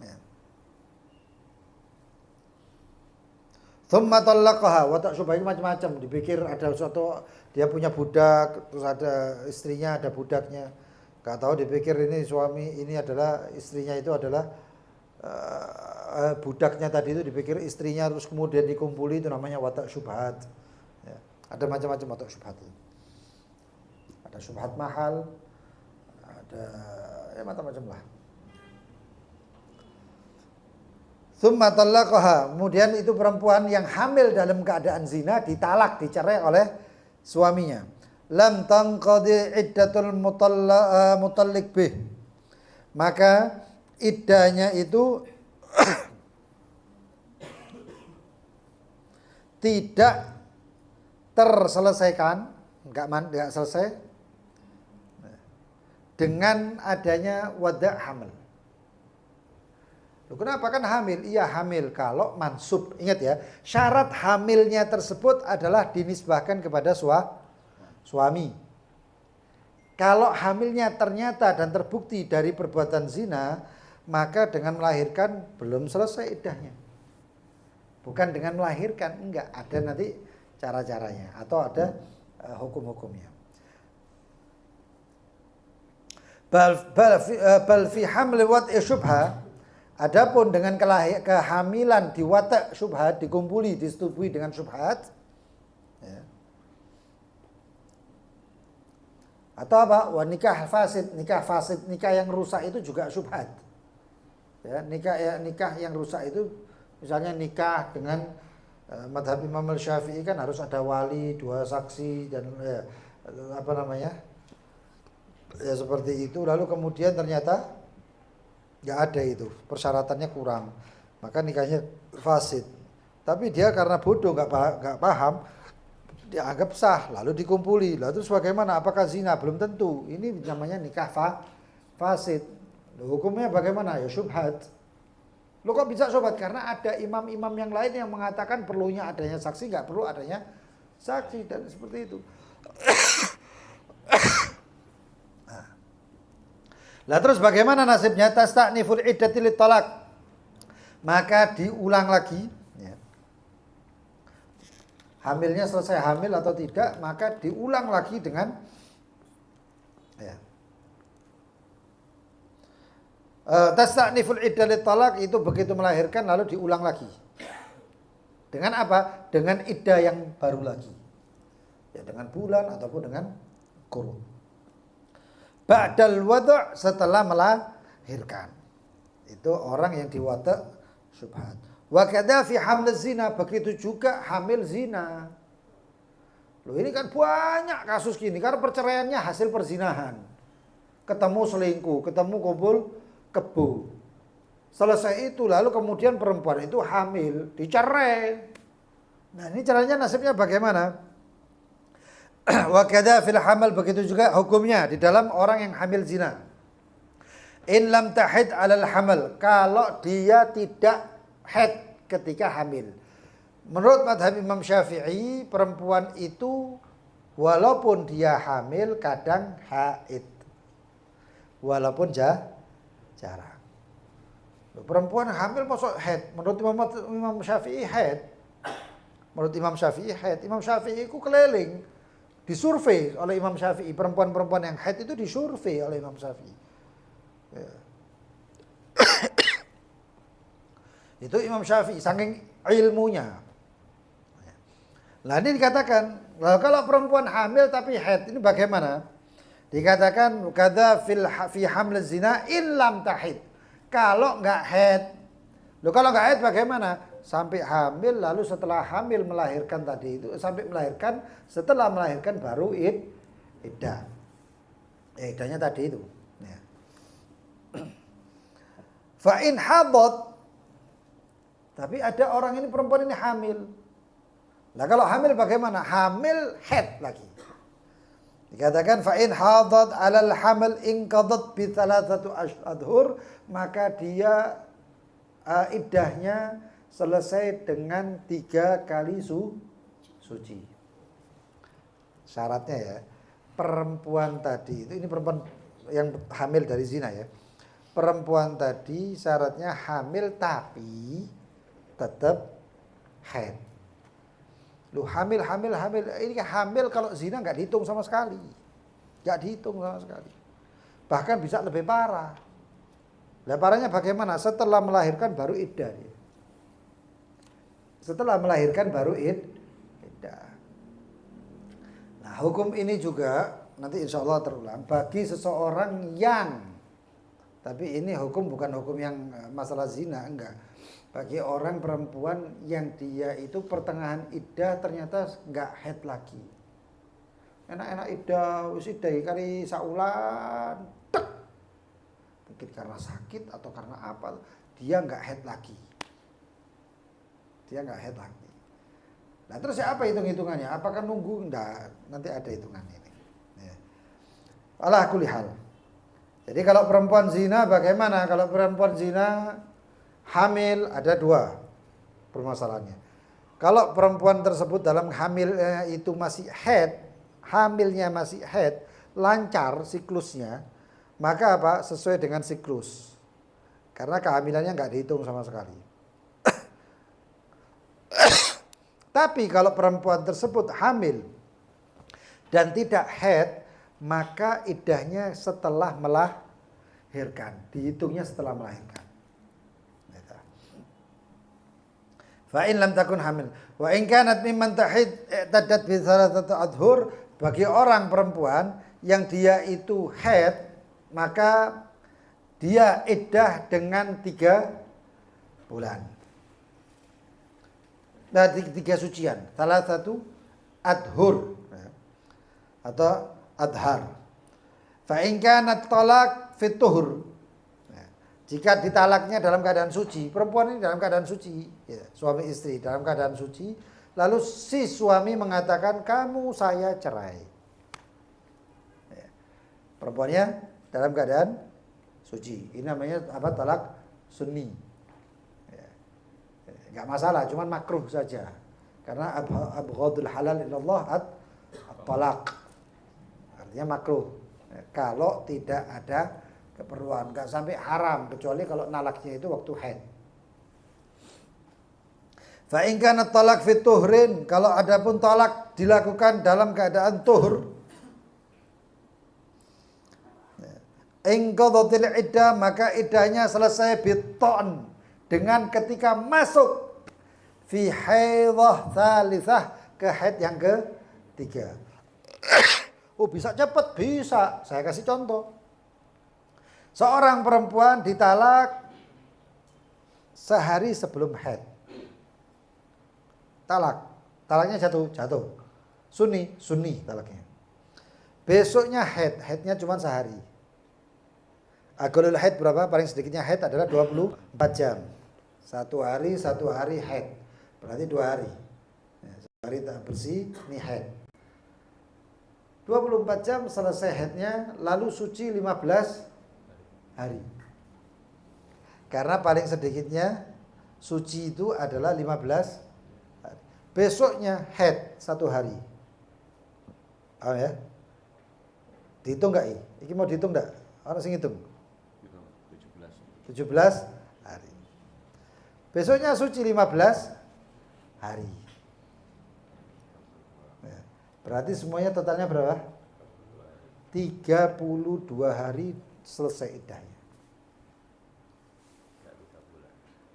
Ya. Thumma talaqaha, watak syubha itu macam-macam. Dipikir ada suatu, dia punya budak, terus ada istrinya, ada budaknya. Gak tahu, dipikir ini suami, ini adalah istrinya, itu adalah budaknya tadi itu dipikir istrinya, terus kemudian dikumpuli, itu namanya watak syubhat. Ya. Ada macam-macam watak syubhat itu. Ada syubhat mahal, ada macam-macam lah. Tsumma talaqaha, kemudian itu perempuan yang hamil dalam keadaan zina ditalak, dicerai oleh suaminya. Lam tanqadi iddatul mutalliq bih. Maka iddahnya itu tidak terselesaikan, enggak selesai dengan adanya wada' hamil. Loh, kenapa? Kan hamil? Iya hamil kalau mansub. Ingat ya, syarat hamilnya tersebut adalah dinisbahkan kepada suami. Kalau hamilnya ternyata dan terbukti dari perbuatan zina, maka dengan melahirkan belum selesai iddahnya. Bukan dengan melahirkan, enggak. Ada nanti cara-caranya atau ada hukum-hukumnya. Bal fi hamli wad'i syubha. Adapun dengan kehamilan di watak syubhat, dikumpuli, disetubui dengan syubhat, ya. Atau apa? Nikah fasid, nikah yang rusak itu juga syubhat. Ya, nikah yang rusak itu, misalnya nikah dengan madhab Imam Syafi'i kan harus ada wali, 2 saksi dan ya seperti itu. Lalu kemudian ternyata nggak ada itu, persyaratannya kurang, maka nikahnya fasid. Tapi dia karena bodoh, nggak paham, dianggap sah, lalu dikumpuli. Lalu terus bagaimana? Apakah zina? Belum tentu. Ini namanya nikah fasid. Hukumnya bagaimana? Ya syubhat. Lo kok bisa syubhat? Karena ada imam-imam yang lain yang mengatakan perlunya adanya saksi, nggak perlu adanya saksi, dan seperti itu. Lah terus bagaimana nasibnya? Tastakniful iddati litalaq. Maka diulang lagi, ya. Hamilnya selesai hamil atau tidak, maka diulang lagi dengan ya. Tastakniful iddati litalaq itu begitu melahirkan lalu diulang lagi. Dengan apa? Dengan iddah yang baru lagi. Ya, dengan bulan ataupun dengan quru'. Ba'dal wada' setelah melahirkan. Itu orang yang diwada' syubhat. Wa kadza fi haml zina, begitu juga hamil zina. Loh, ini kan banyak kasus gini karena perceraiannya hasil perzinahan. Ketemu selingkuh, ketemu kumpul kebo. Selesai itu lalu kemudian perempuan itu hamil, dicerai. Nah, ini caranya nasibnya bagaimana? Wa kadza fil hamal, begitu juga hukumnya di dalam orang yang hamil zina. In lam tahid 'alal hamal, kalau dia tidak haid ketika hamil. Menurut madhab Imam Syafi'i, perempuan itu walaupun dia hamil kadang haid. Walaupun jarang. Perempuan hamil masuk haid. Menurut Imam Syafi'i haid. Menurut Imam Syafi'i haid. Imam Syafi'i itu keliling, disurvei oleh Imam Syafi'i. Perempuan-perempuan yang haid itu disurvei oleh Imam Syafi'i. Ya. Itu Imam Syafi'i, saking ilmunya. Nah ini dikatakan, kalau perempuan hamil tapi haid, ini bagaimana? Dikatakan, kadza fi haml zina in lam tahid. Kalau enggak haid. Loh, kalau enggak haid bagaimana? Sampai hamil, lalu setelah hamil melahirkan tadi itu, sampai melahirkan, setelah melahirkan baru iddah. Iddahnya tadi itu. Ya. Fa in hadat, tapi ada orang ini, perempuan ini hamil. Nah kalau hamil bagaimana? Hamil haid lagi. Dikatakan fa in hadat 'alal hamil inqadat bi 3 ashhur, maka dia iddahnya selesai dengan 3 kali suci. Syaratnya ya, perempuan tadi itu, ini perempuan yang hamil dari zina ya. Perempuan tadi syaratnya hamil tapi tetap haid. Lu hamil, ini hamil kalau zina nggak dihitung sama sekali. Nggak dihitung sama sekali. Bahkan bisa lebih parah. Lah parahnya bagaimana? Setelah melahirkan baru iddah. Setelah melahirkan baru iddah. Nah, hukum ini juga nanti insya Allah terulang bagi seseorang yang Tapi ini hukum bukan hukum yang masalah zina, enggak. Bagi orang perempuan yang dia itu pertengahan iddah ternyata enggak haid lagi. Enak-enak iddah, wis iddah kali saulan, tek. Mungkin karena sakit atau karena apa, dia enggak haid lagi. Dia enggak haid lagi. Nah terus apa hitung-hitungannya? Apakah nunggu? Enggak, nanti ada hitungannya ini. Ya. Ala kulli hal. Jadi kalau perempuan zina bagaimana? Kalau perempuan zina hamil ada dua permasalahannya. Kalau perempuan tersebut dalam hamilnya itu masih haid, hamilnya masih haid, lancar siklusnya, maka apa? Sesuai dengan siklus. Karena kehamilannya nggak dihitung sama sekali. Tapi kalau perempuan tersebut hamil dan tidak haid, maka iddahnya setelah melahirkan, dihitungnya setelah melahirkan. Fa in lam takun hamil wa in kanat mimman tahid tadat bi thalathati adhur, bagi orang perempuan yang dia itu haid, maka dia iddah dengan 3 bulan. Nah, 3 sucian, salah satu adhur atau adhar. Fa in kanat talaq fit tuhur. Jika ditalaknya dalam keadaan suci, perempuan ini dalam keadaan suci, ya, suami istri dalam keadaan suci, lalu si suami mengatakan kamu saya cerai. Ya. Perempuannya dalam keadaan suci. Ini namanya apa? Talak sunni. Ya. Enggak masalah, cuman makruh saja. Karena abghadul halal ilallah at-talaq. Artinya makruh. Kalau tidak ada keperluan, nggak sampai haram, kecuali kalau nalaknya itu waktu haid. Fa in kana talaq fi tuhrin, kalau adapun talak dilakukan dalam keadaan tuhur, in qadatil iddah, maka iddahnya selesai biton, dengan ketika masuk fi haidhah tsalitsah, ke haid yang ketiga. Oh bisa cepat? Bisa. Saya kasih contoh. Seorang perempuan ditalak sehari sebelum haid. Talaknya jatuh. Sunni talaknya. Besoknya haidnya cuma sehari. Aqallul haid berapa? Paling sedikitnya haid adalah 24 jam. 1 hari haid. Berarti 2 hari. 1 hari tak bersih, ini haid. 24 jam selesai haidnya, lalu suci 15 hari. Karena paling sedikitnya suci itu adalah 15 hari. Besoknya haid 1 hari. Paham ya? Dihitung enggak ini? Ini mau dihitung enggak? Orang sing hitung. 17 hari. Besoknya suci 15 hari. Berarti semuanya totalnya berapa? 32 hari selesai iddahnya.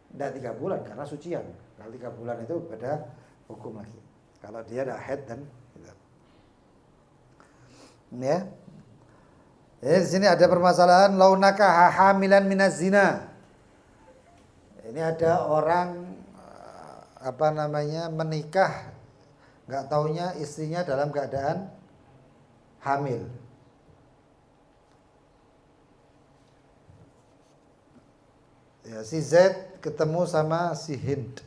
Tidak 3 bulan karena sucian. Kalau 3 bulan itu beda hukum lagi. Kalau dia ada haid dan gitu. Ya. Di sini ada permasalahan launaka hamilan minaz zina. Ini ada orang menikah, nggak taunya istrinya dalam keadaan hamil. Ya, si Z ketemu sama si Hind.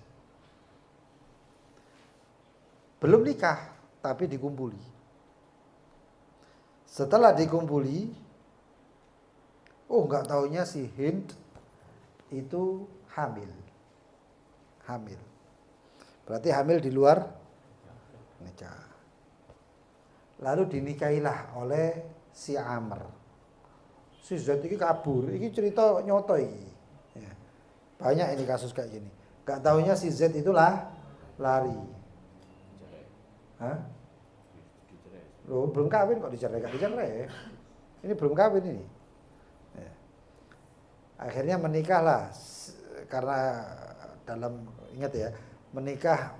Belum nikah, tapi dikumpuli. Setelah dikumpuli, nggak taunya si Hind itu hamil. Berarti hamil di luar nikah. Lalu dinikahilah oleh si Amr. Si Z ini kabur. Ini cerita nyoto ini. Ya. Banyak ini kasus kayak gini. Gak taunya si Z itulah lari. Hah? Loh, belum kawin kok dicerai? Gak dicerai. Ini belum kawin ini. Ya. Akhirnya menikahlah. Karena ingat ya, menikah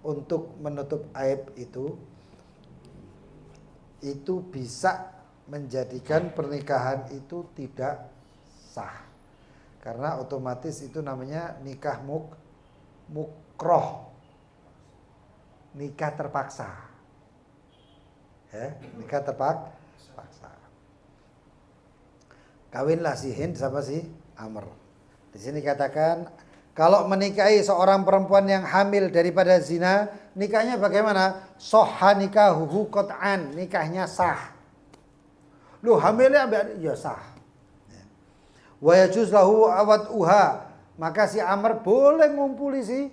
untuk menutup aib itu bisa menjadikan pernikahan itu tidak sah. Karena otomatis itu namanya nikah mukroh. Nikah terpaksa. Ya, nikah terpaksa. Kawinlah si Hind sama si Amr. Di sini katakan kalau menikahi seorang perempuan yang hamil daripada zina, nikahnya bagaimana? Soha nikahuhu qat'an, nikahnya sah. Lu hamilnya ya sah. Wa yajuz lahu awatuha, maka si Amr boleh ngumpuli si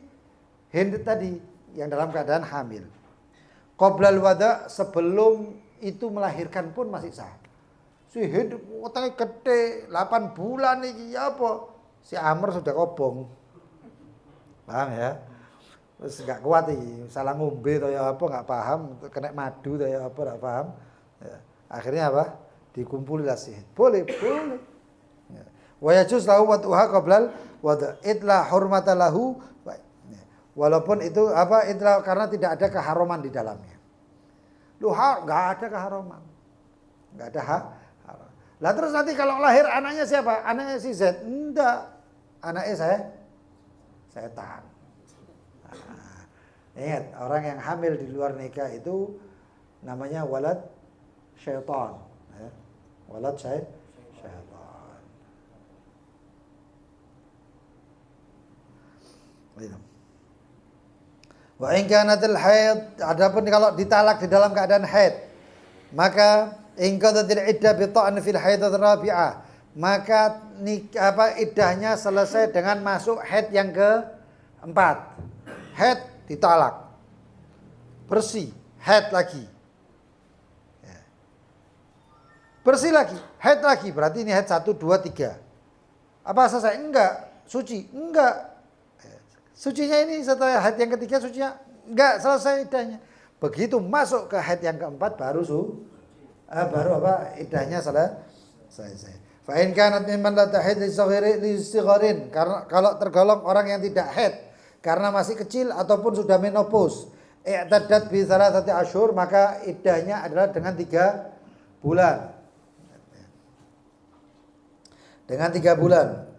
Hind tadi yang dalam keadaan hamil. Qoblal wada, sebelum itu melahirkan pun masih sah. Si Hind utangnya gede 8 bulan iki ya apa? Si Amr sudah kobong. Paham ya? Terus enggak kuat iki, salah ngombe atau ya apa enggak paham, kena madu atau ya apa enggak paham. Ya. Akhirnya apa? Dikumpuli lah si Hind. Boleh. Ya. Wa yajuz lahu watuha qoblal wada idla hurmata lahu, walaupun itu apa idla karena tidak ada keharuman di dalamnya. Lu enggak ada keharuman. Enggak ada haram. Lah terus nanti kalau lahir anaknya siapa? Anaknya si Z. Enggak. Anaknya setan. Nah, ingat, orang yang hamil di luar nikah itu namanya walad syaitan. Ya. Walad syaitan. Wa in kanatil haid, adapun kalau ditalak di dalam keadaan haid, maka in qadatil iddah bi ta'n fil haidatir rabi'ah, maka iddahnya selesai dengan masuk haid yang keempat. Haid ditalak. Bersih, haid lagi. Ya. Bersih lagi, haid lagi. Berarti ini haid 1 2 3. Apa selesai? Enggak. Suci? Enggak. Sucinya ini setelah haid yang ketiga sucinya enggak selesai iddahnya. Begitu masuk ke haid yang keempat baru iddahnya selesai. Fa in kanat mimman la tahid li sigharin, karena kalau tergolong orang yang tidak haid karena masih kecil ataupun sudah menopause, i'taddat bi 3 asyhur, maka iddahnya adalah dengan 3 bulan. Dengan 3 bulan.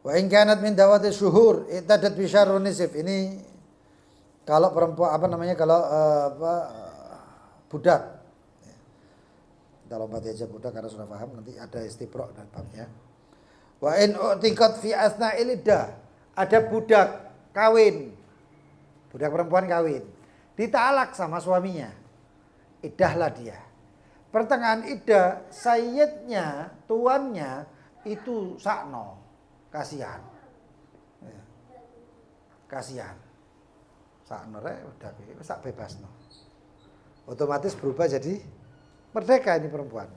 Wa in kanat min dawati syuhur i'tadat bi syarrun nisf. Ini kalau perempuan kalau budak. Kita lompat aja budak karena sudah paham, nanti ada istibrok dan babnya. Wa in utiqat fi asna'il iddah. Ada budak kawin. Budak perempuan kawin. Ditalak sama suaminya. Iddahlah dia. Pertengahan iddah sayyidnya, tuannya itu sakno. Kasihan. Ya. Kasihan. Sakno rek udah sak bebasno. Otomatis berubah jadi merdeka ini perempuan.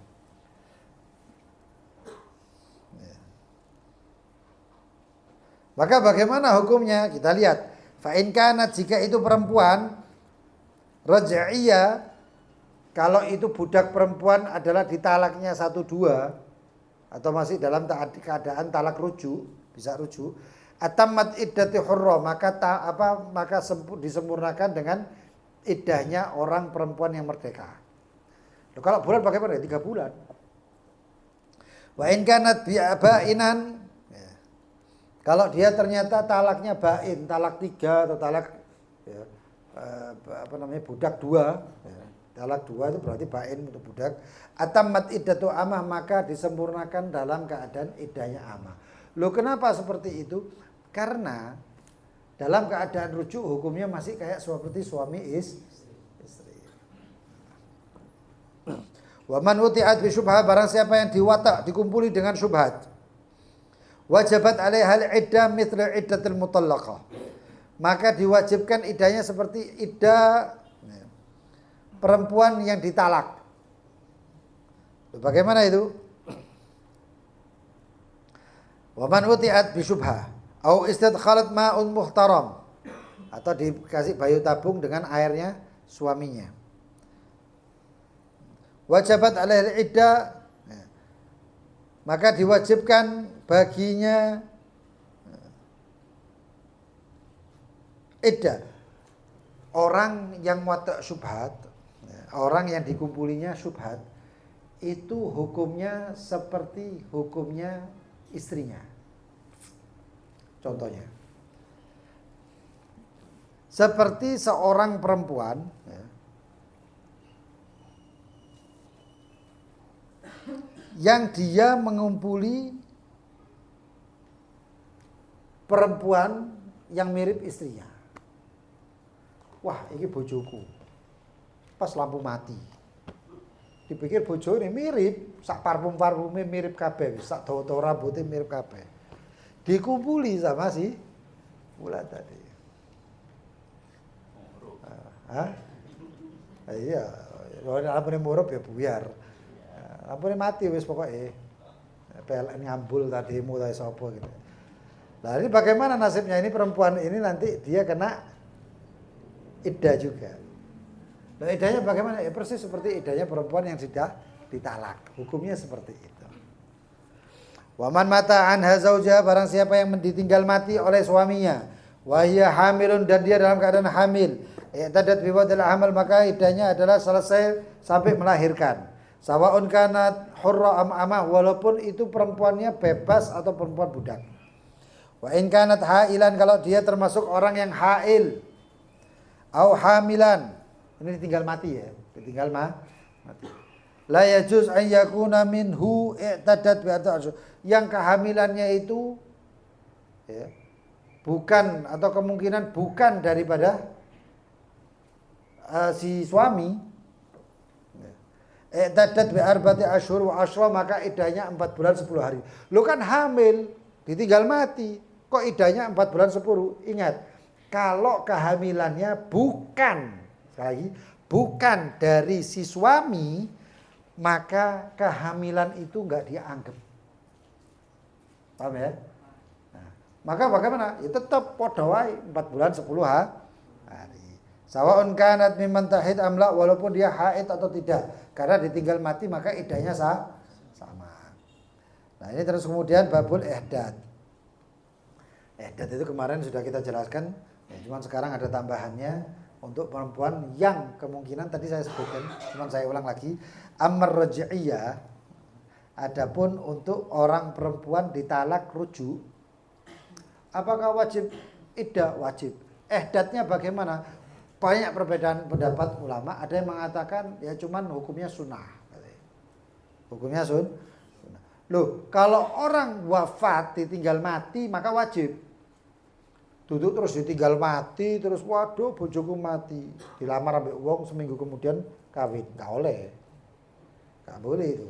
Ya. Maka bagaimana hukumnya? Kita lihat. Fa in kanat, jika itu perempuan raj'iyah, kalau itu budak perempuan adalah ditalaknya 1 2 atau masih dalam keadaan talak rujuk, bisa rujuk, atammat iddati hurra, maka disempurnakan dengan iddahnya orang perempuan yang merdeka. Loh, kalau bulan bagaimana? 3 bulan. Wa in kanat bainan, ya. Kalau dia ternyata talaknya bain, talak 3 atau talak ya, budak 2, ya. Talak 2 itu berarti bain untuk budak. Atammat iddatu amah, maka disempurnakan dalam keadaan iddahnya amah. Loh, kenapa seperti itu? Karena dalam keadaan rujuk hukumnya masih kayak seperti suami istri. Wa man uti'at bi syubhah, barang siapa yang diwatak, dikumpuli dengan syubhat, wajabat alaihal iddah mithla iddatil mutallaqah, maka diwajibkan iddahnya seperti iddah perempuan yang ditalak. Bagaimana itu? Wa man uti'at bi syubhah au istadkhalat ma'un muhtaram, atau dikasih bayu tabung dengan airnya suaminya. Wajabat alaihil iddah, maka diwajibkan baginya Iddah. Orang yang muatak syubhat, orang yang dikumpulinya syubhat, itu hukumnya seperti hukumnya istrinya. Contohnya, seperti seorang perempuan yang dia mengumpuli perempuan yang mirip istrinya. Wah, ini bojoku. Pas lampu mati. Dipikir bojo ini mirip, sak parfum-parfumnya mirip kabeh, sak dawa-dawa rambutnya mirip kabeh. Dikumpuli sama si bulan tadi. Hah? Iya, lampune murup ya buyar. Lampune mati wis pokoknya. PLN ngambul tadi mulai sapa gitu. Nah, ini bagaimana nasibnya ini perempuan ini nanti dia kena iddah juga. Nah, iddahnya bagaimana? Ya persis seperti iddahnya perempuan yang sudah ditalak. Hukumnya seperti itu. Waman mata anha zauja, barang siapa yang ditinggal mati oleh suaminya, wahia hamilun, dan dia dalam keadaan hamil, i'tadat bi wadil amal, maka iddahnya adalah selesai sampai melahirkan. Sawaun kanat hurra am amah, walaupun itu perempuannya bebas atau perempuan budak. Wa in kanat hailan, kalau dia termasuk orang yang hail, au hamilan, ini ditinggal mati ya, ditinggal mati. La yajuz an yakuna minhu i'tadat bi ata'asu, yang kehamilannya itu ya, bukan atau kemungkinan bukan daripada si suami. I'tadat bi arba'ati asyhur wa asyra, maka iddahnya 4 bulan 10 hari. Lo kan hamil, ditinggal mati, kok iddahnya 4 bulan 10. Ingat, kalau kehamilannya bukan, sekali lagi, bukan dari si suami, maka kehamilan itu enggak dianggap. Paham ya? Nah, maka bagaimana? Ya tetap padha wae 4 bulan 10 hari. Sawaun kanat mimman tahid amla, walaupun dia haid atau tidak, karena ditinggal mati maka iddahnya sama. Nah, ini terus kemudian babul ihdat. Ihdat itu kemarin sudah kita jelaskan, ya, cuman sekarang ada tambahannya untuk perempuan yang kemungkinan tadi saya sebutkan, cuman saya ulang lagi, amr raj'iyah. Adapun untuk orang perempuan ditalak rujuk, apakah wajib iddah? Wajib. Ihdatnya bagaimana? Banyak perbedaan pendapat ulama. Ada yang mengatakan ya cuman hukumnya sunnah. Hukumnya sunnah. Loh, kalau orang wafat ditinggal mati maka wajib. Duduk terus ditinggal mati, terus waduh bojoku mati, dilamar ambek wong, seminggu kemudian kawin, enggak oleh. Enggak boleh itu.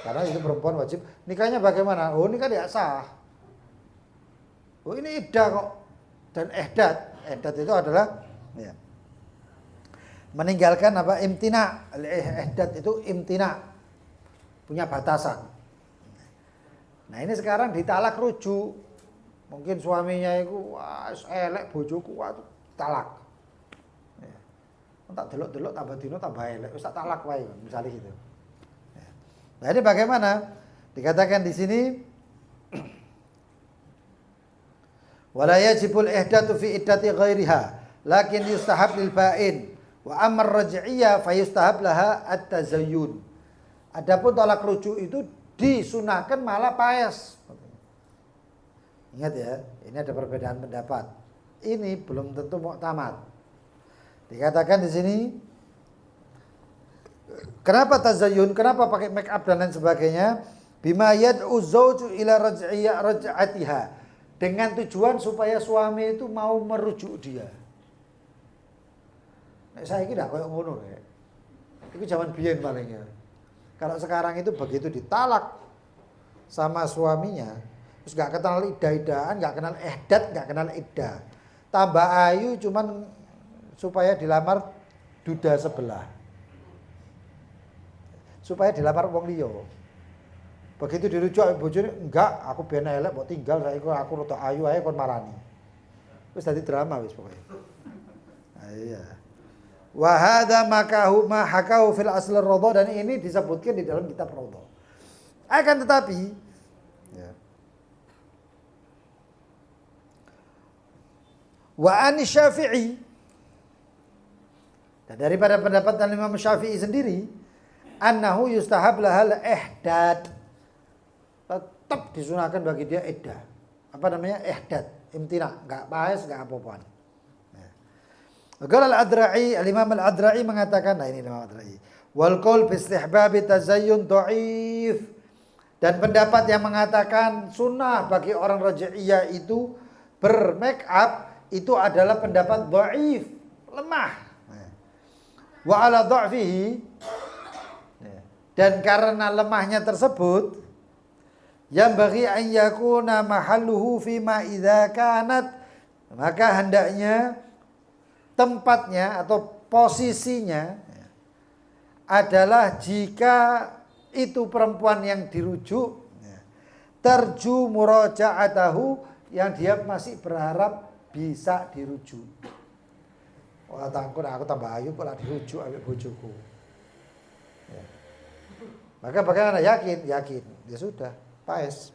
Karena itu perempuan wajib. Nikahnya bagaimana? Oh, nikah tidak sah. Oh, ini iddah kok. Dan ihdat. Ihdat itu adalah ya, meninggalkan apa? Imtina. Ihdat itu imtina. Punya batasan. Nah, ini sekarang ditalak rujuk. Mungkin suaminya itu wah elek bojoku waduh talak. Ya. Tak delok-delok tambah dino tambah elek, wis tak talak wae misalnya gitu. Ya. Nah, ini bagaimana? Dikatakan di sini wala yajibul ihdatu fi iddati ghairiha, lakin yustahab lil ba'in wa amr raj'iyah fayustahab laha at-tazayyun. Adapun talak rujuk itu disunahkan malah paes. Ingat ya, ini ada perbedaan pendapat. Ini belum tentu muktamad. Dikatakan di sini, kenapa tazayyun? Kenapa pakai make up dan lain sebagainya? Bima yad'u zawju ila raj'atiha. Dengan tujuan supaya suami itu mau merujuk dia. Nek saiki ndak koyo ngono rek. Iku zaman biyen palingnya. Kalau sekarang itu begitu ditalak sama suaminya, terus gak kenal iddah-iddahan, gak kenal ihdat, gak kenal iddah. Tambah ayu cuman supaya dilamar duda sebelah. Supaya dilamar wong liya. Begitu dirujuk bojone, enggak, aku ben elek mbok tinggal saiki aku rada ayu ae kon marani. Wis dadi drama wis pokoke. Nah, iya. Wa hadza makahu ma hakahu fil asl ar-radha, dan ini disebutkan di dalam kitab Radha. Akan tetapi ya, Wa an Syafi'i, dan daripada pendapat Imam Syafi'i sendiri, annahu yustahab lahal ihdad, tetap disunahkan bagi dia iddah. Apa namanya? Ihdad, imtina, enggak paes, enggak apa-apaan. Qala al-Adra'i, al-Imam al-Adra'i mengatakan, nah ini Imam Adra'i, wal qaul bi istihbab tazayyun dhaif, dan pendapat yang mengatakan sunnah bagi orang Raja'iyah itu bermake up itu adalah pendapat dhaif, lemah. Wa ala dha'fihi, dan karena lemahnya tersebut, yang bagi an yakuna mahalluhu fima idza kanat, maka hendaknya tempatnya atau posisinya adalah jika itu perempuan yang dirujuk terju muraja'atahu, yang dia masih berharap bisa dirujuk. Wah, takut aku tambah ayu kok dirujuk ambek bojoku. Ya. Maka bagaimana? Yakin, ya sudah, paes.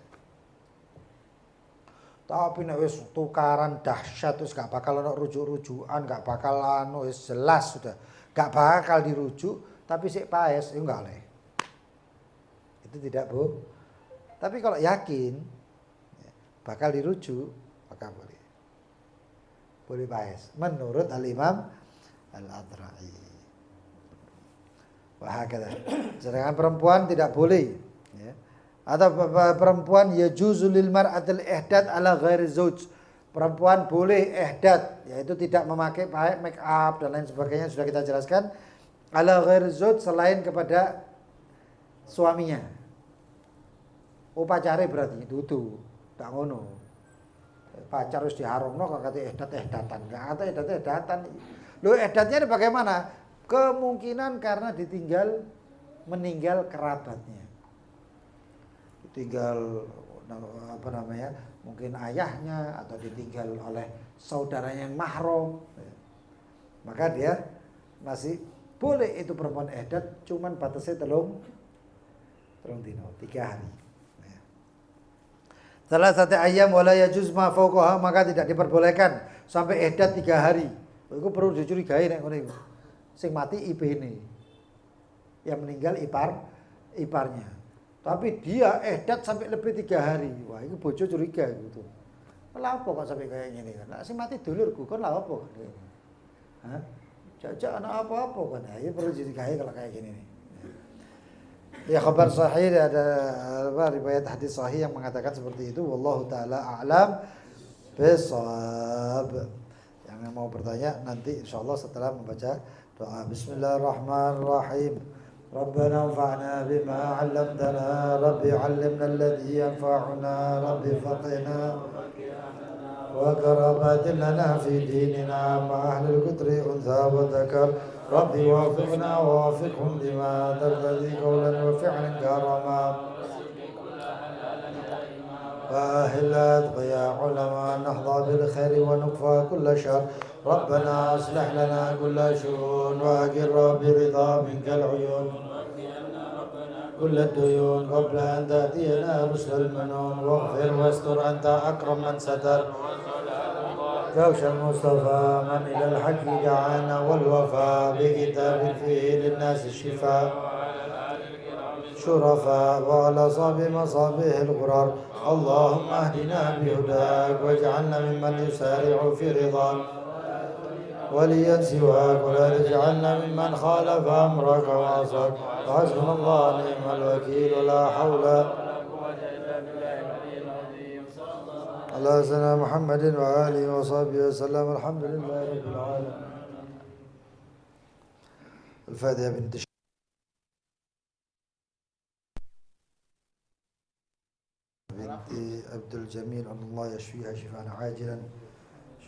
Tapi nek wis tukaran dahsyat wis gak bakal ono rujuk-rujukan, gak bakal wis jelas sudah. Gak bakal dirujuk, tapi sik paes itu enggak boleh. Itu tidak, Bu. Tapi kalau yakin bakal dirujuk, maka boleh. Boleh paes menurut Al-Imam Al-Adra'i. Wahakala. Sedangkan perempuan tidak boleh, ya. Atau perempuan yajuzu lil mar'atil ihdad ala ghairi zauj. Perempuan boleh ihdad, yaitu tidak memakai make up dan lain sebagainya, sudah kita jelaskan. Ala ghairi zauj, selain kepada suaminya. Upacare berarti dudu, tak ngono. Pacar harus diharumno kok kata ehdat-ehdatan. Enggak ada ehdat-ehdatan. Loh, ehdatnya bagaimana? Kemungkinan karena meninggal kerabatnya. Ditinggal apa namanya? Mungkin ayahnya atau ditinggal oleh saudaranya yang mahram. Maka dia masih boleh itu perempuan ehdat, cuman batasnya telung dino, 3 hari. Salah satu ayam wala yajuz ma fawqaha, maka tidak diperbolehkan sampai ehdat 3 hari. Iku perlu dicurigai nek ngene iku. Sing mati ibene. Yang meninggal iparnya. Tapi dia ehdat sampai lebih 3 hari. Wah, itu bojo curiga gitu. Lah apa kok sampai kayak gini kan? Lah sing mati dulurku kan lah apa kan? Hah? Jajak anak apa-apa kan? Nah, ini perlu dicurigai kalau kayak gini nih. Ya, khabar sahih, ada riwayat hadis sahih yang mengatakan seperti itu. Wallahu taala a'lam bishawab. Yang mau bertanya nanti insyaallah setelah membaca doa. Bismillahirrahmanirrahim. Rabbana anfa'na bima 'allamtana, Rabbi 'allimna alladhi yanfa'una, Rabbi faqihna wa karabatin lana fi dinina ma ahli al-qudri untha wa dhakar. ربي وافقنا ووافقهم لما ترتضي قولا وفعلا كرما وأهل أتقياء علماء نحظى بالخير ونكفى كل شر. ربنا أصلح لنا كل شؤون وأقر برضا منك العيون كل الديون قبل أن تأتينا رسل المنون واغفر واستر أنت أكرم من ستر. كوش المصطفى من إلى الحق دعانا والوفاء بكتاب فيه للناس الشفاء شرفاء وعلى صاب مصابه الغرار. اللهم اهدنا بهداك واجعلنا ممن يسارع في رضاك وليا سواك ولا تجعلنا ممن خالف أمرك وعصاك. وحسبنا الله ونعم الوكيل ولا حول على سيدنا محمد وآله وصحبه وسلم. الحمد لله رب العالمين. الفاتحة بنت عبد الجميل أن الله يشفيها شفاء عاجلا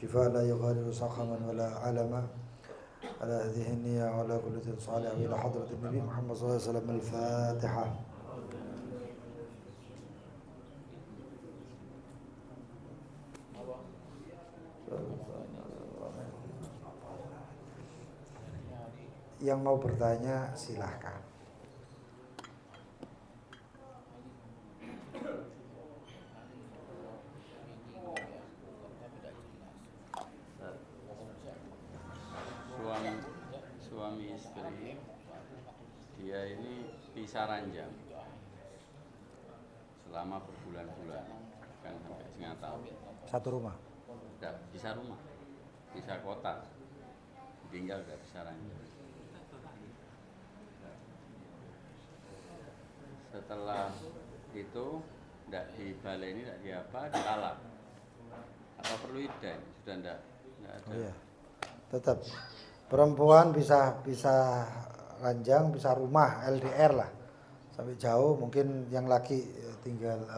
شفاء لا يغادر سقما ولا علما. على هذه النية وعلى كل صالح إلى حضرة النبي محمد صلى الله عليه وسلم. الفاتحة. Yang mau bertanya silahkan. dia ini bisa ranjang selama berbulan-bulan, kan sampai setengah tahun. Satu rumah. Tidak bisa rumah, bisa kota, tinggal tidak bisa ranjang. Setelah itu tidak dibaleni, tidak diapa, ditalak. Apa perlu iddah? Sudah tidak ada. Oh iya. Tetap perempuan bisa ranjang, bisa rumah LDR lah. Sampai jauh, mungkin yang laki tinggal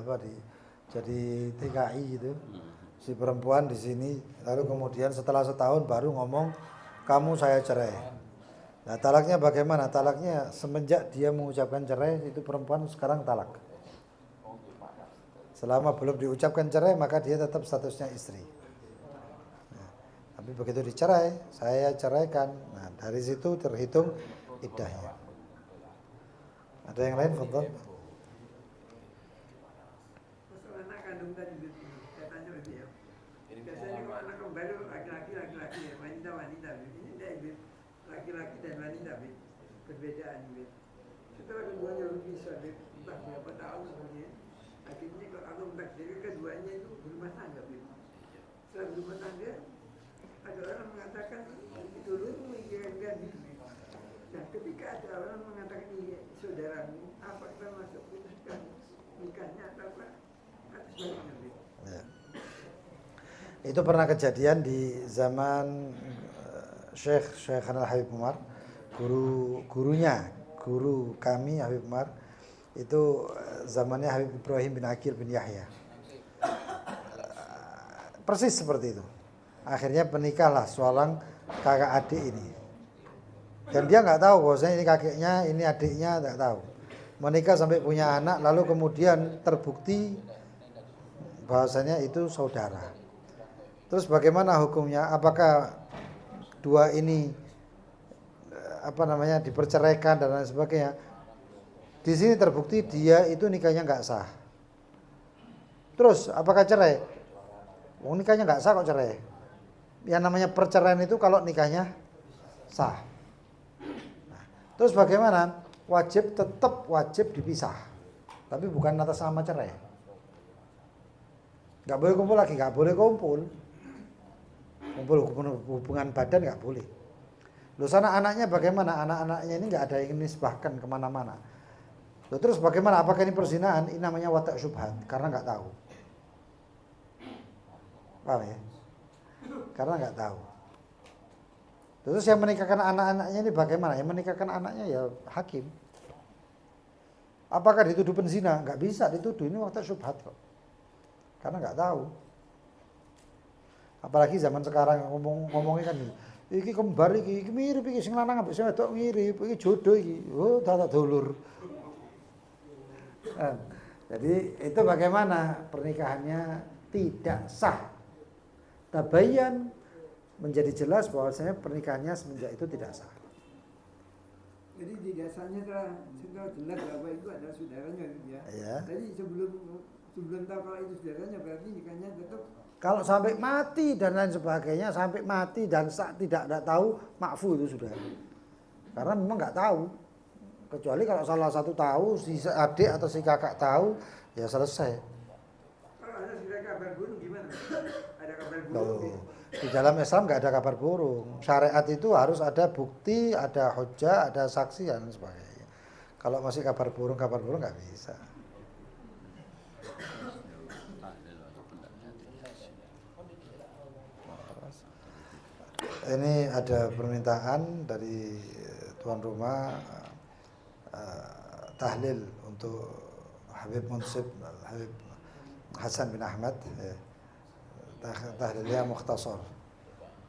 jadi TKI gitu. Si perempuan di sini, lalu kemudian setelah setahun baru ngomong, kamu saya cerai. Nah, talaknya bagaimana? Talaknya semenjak dia mengucapkan cerai, itu perempuan sekarang talak. Selama belum diucapkan cerai, maka dia tetap statusnya istri. Nah, tapi begitu dicerai, saya ceraikan. Nah, dari situ terhitung iddahnya. Ada yang lain, Fadhol? Masalah anak kandung tadi, saya tanya lagi ya. Biasanya kalau anak kembar itu laki-laki, wanita, ini tidak laki-laki dan wanita, perbedaan. Setelah keduanya bisa, entah berapa tahun kemudian, akhirnya kalau aku mentakdir keduanya itu berumah tangga. Setelah berumah tangga, ada orang mengatakan dulu itu menginginkan diri. Nah, ketika ada orang mengatakan ini saudaramu, apa kita masuk putuskan nikahnya atau apa? Atas baliknya. Ya. Itu pernah kejadian di zaman Syekh Habib Umar, guru kami Habib Umar, itu zamannya Habib Ibrahim bin Aqil bin Yahya. Persis seperti itu. Akhirnya menikahlah seorang kakak adik ini. Dan dia nggak tahu bahwasanya ini kakeknya, ini adiknya, nggak tahu. Menikah sampai punya anak, lalu kemudian terbukti bahwasanya itu saudara. Terus bagaimana hukumnya? Apakah dua ini diperceraikan dan lain sebagainya? Di sini terbukti dia itu nikahnya nggak sah. Terus apakah cerai? Nikahnya nggak sah kok cerai? Yang namanya perceraian itu kalau nikahnya sah. Terus bagaimana? Tetap wajib dipisah. Tapi bukan atas nama cerai. Gak boleh kumpul lagi, gak boleh kumpul. Hubungan badan gak boleh. Loh, sana anaknya bagaimana? Anak-anaknya ini gak ada yang nisbahkan kemana-mana. Loh, terus bagaimana? Apakah ini perzinahan? Ini namanya watak syubhat. Karena gak tahu. Paham ya? Karena gak tahu. Terus yang menikahkan anak-anaknya ini bagaimana? Yang menikahkan anaknya ya hakim. Apakah dituduh penzina? Nggak bisa dituduh, ini waktu syubhat kok. Karena nggak tahu. Apalagi zaman sekarang ngomongnya kan iki kembar iki mirip iki sing lanang ambek sing wedok mirip, iki jodoh iki. Oh, tata dulur. Jadi itu bagaimana pernikahannya tidak sah. Tabayyan, menjadi jelas bahwasanya pernikahannya semenjak itu tidak sah. Jadi di dasarnya setelah jelas bahwa itu adalah saudaranya gitu ya. Ya. Jadi sebelum tahu kalau itu saudaranya berarti nikahnya tetap. Kalau sampai mati dan lain sebagainya, sampai mati dan tidak tahu, makfu itu sudah. Karena memang nggak tahu. Kecuali kalau salah satu tahu, si adik atau si kakak tahu, ya selesai. Kalau ada sudah kabar burung gimana? Ada kabar burung? Loh, di dalam Islam nggak ada kabar burung. Syariat itu harus ada bukti, ada hujjah, ada saksi dan sebagainya. Kalau masih kabar burung nggak bisa. Ini ada permintaan dari tuan rumah tahlil untuk Habib Munsib, Habib Hasan bin Ahmad. Tahlilnya mukhtasar.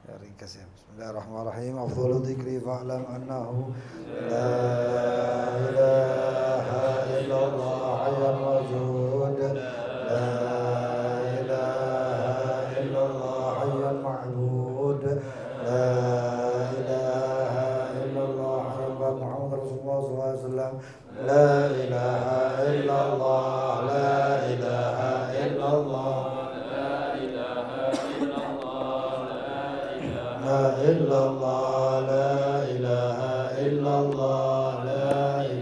Ya, ringkas ya. Bismillahirrahmanirrahim. Afdhalu dzikri fa'lam annahu la ilaha illallah hayyun wajud. La ilaha illallah hayyun ma'bud. La ilaha illallah hayyun Muhammad Rasulullah sallallahu alaihi wasallam. La ilaha illallah, la ilaha illallah. إلا الله لا إله إلا الله لا إله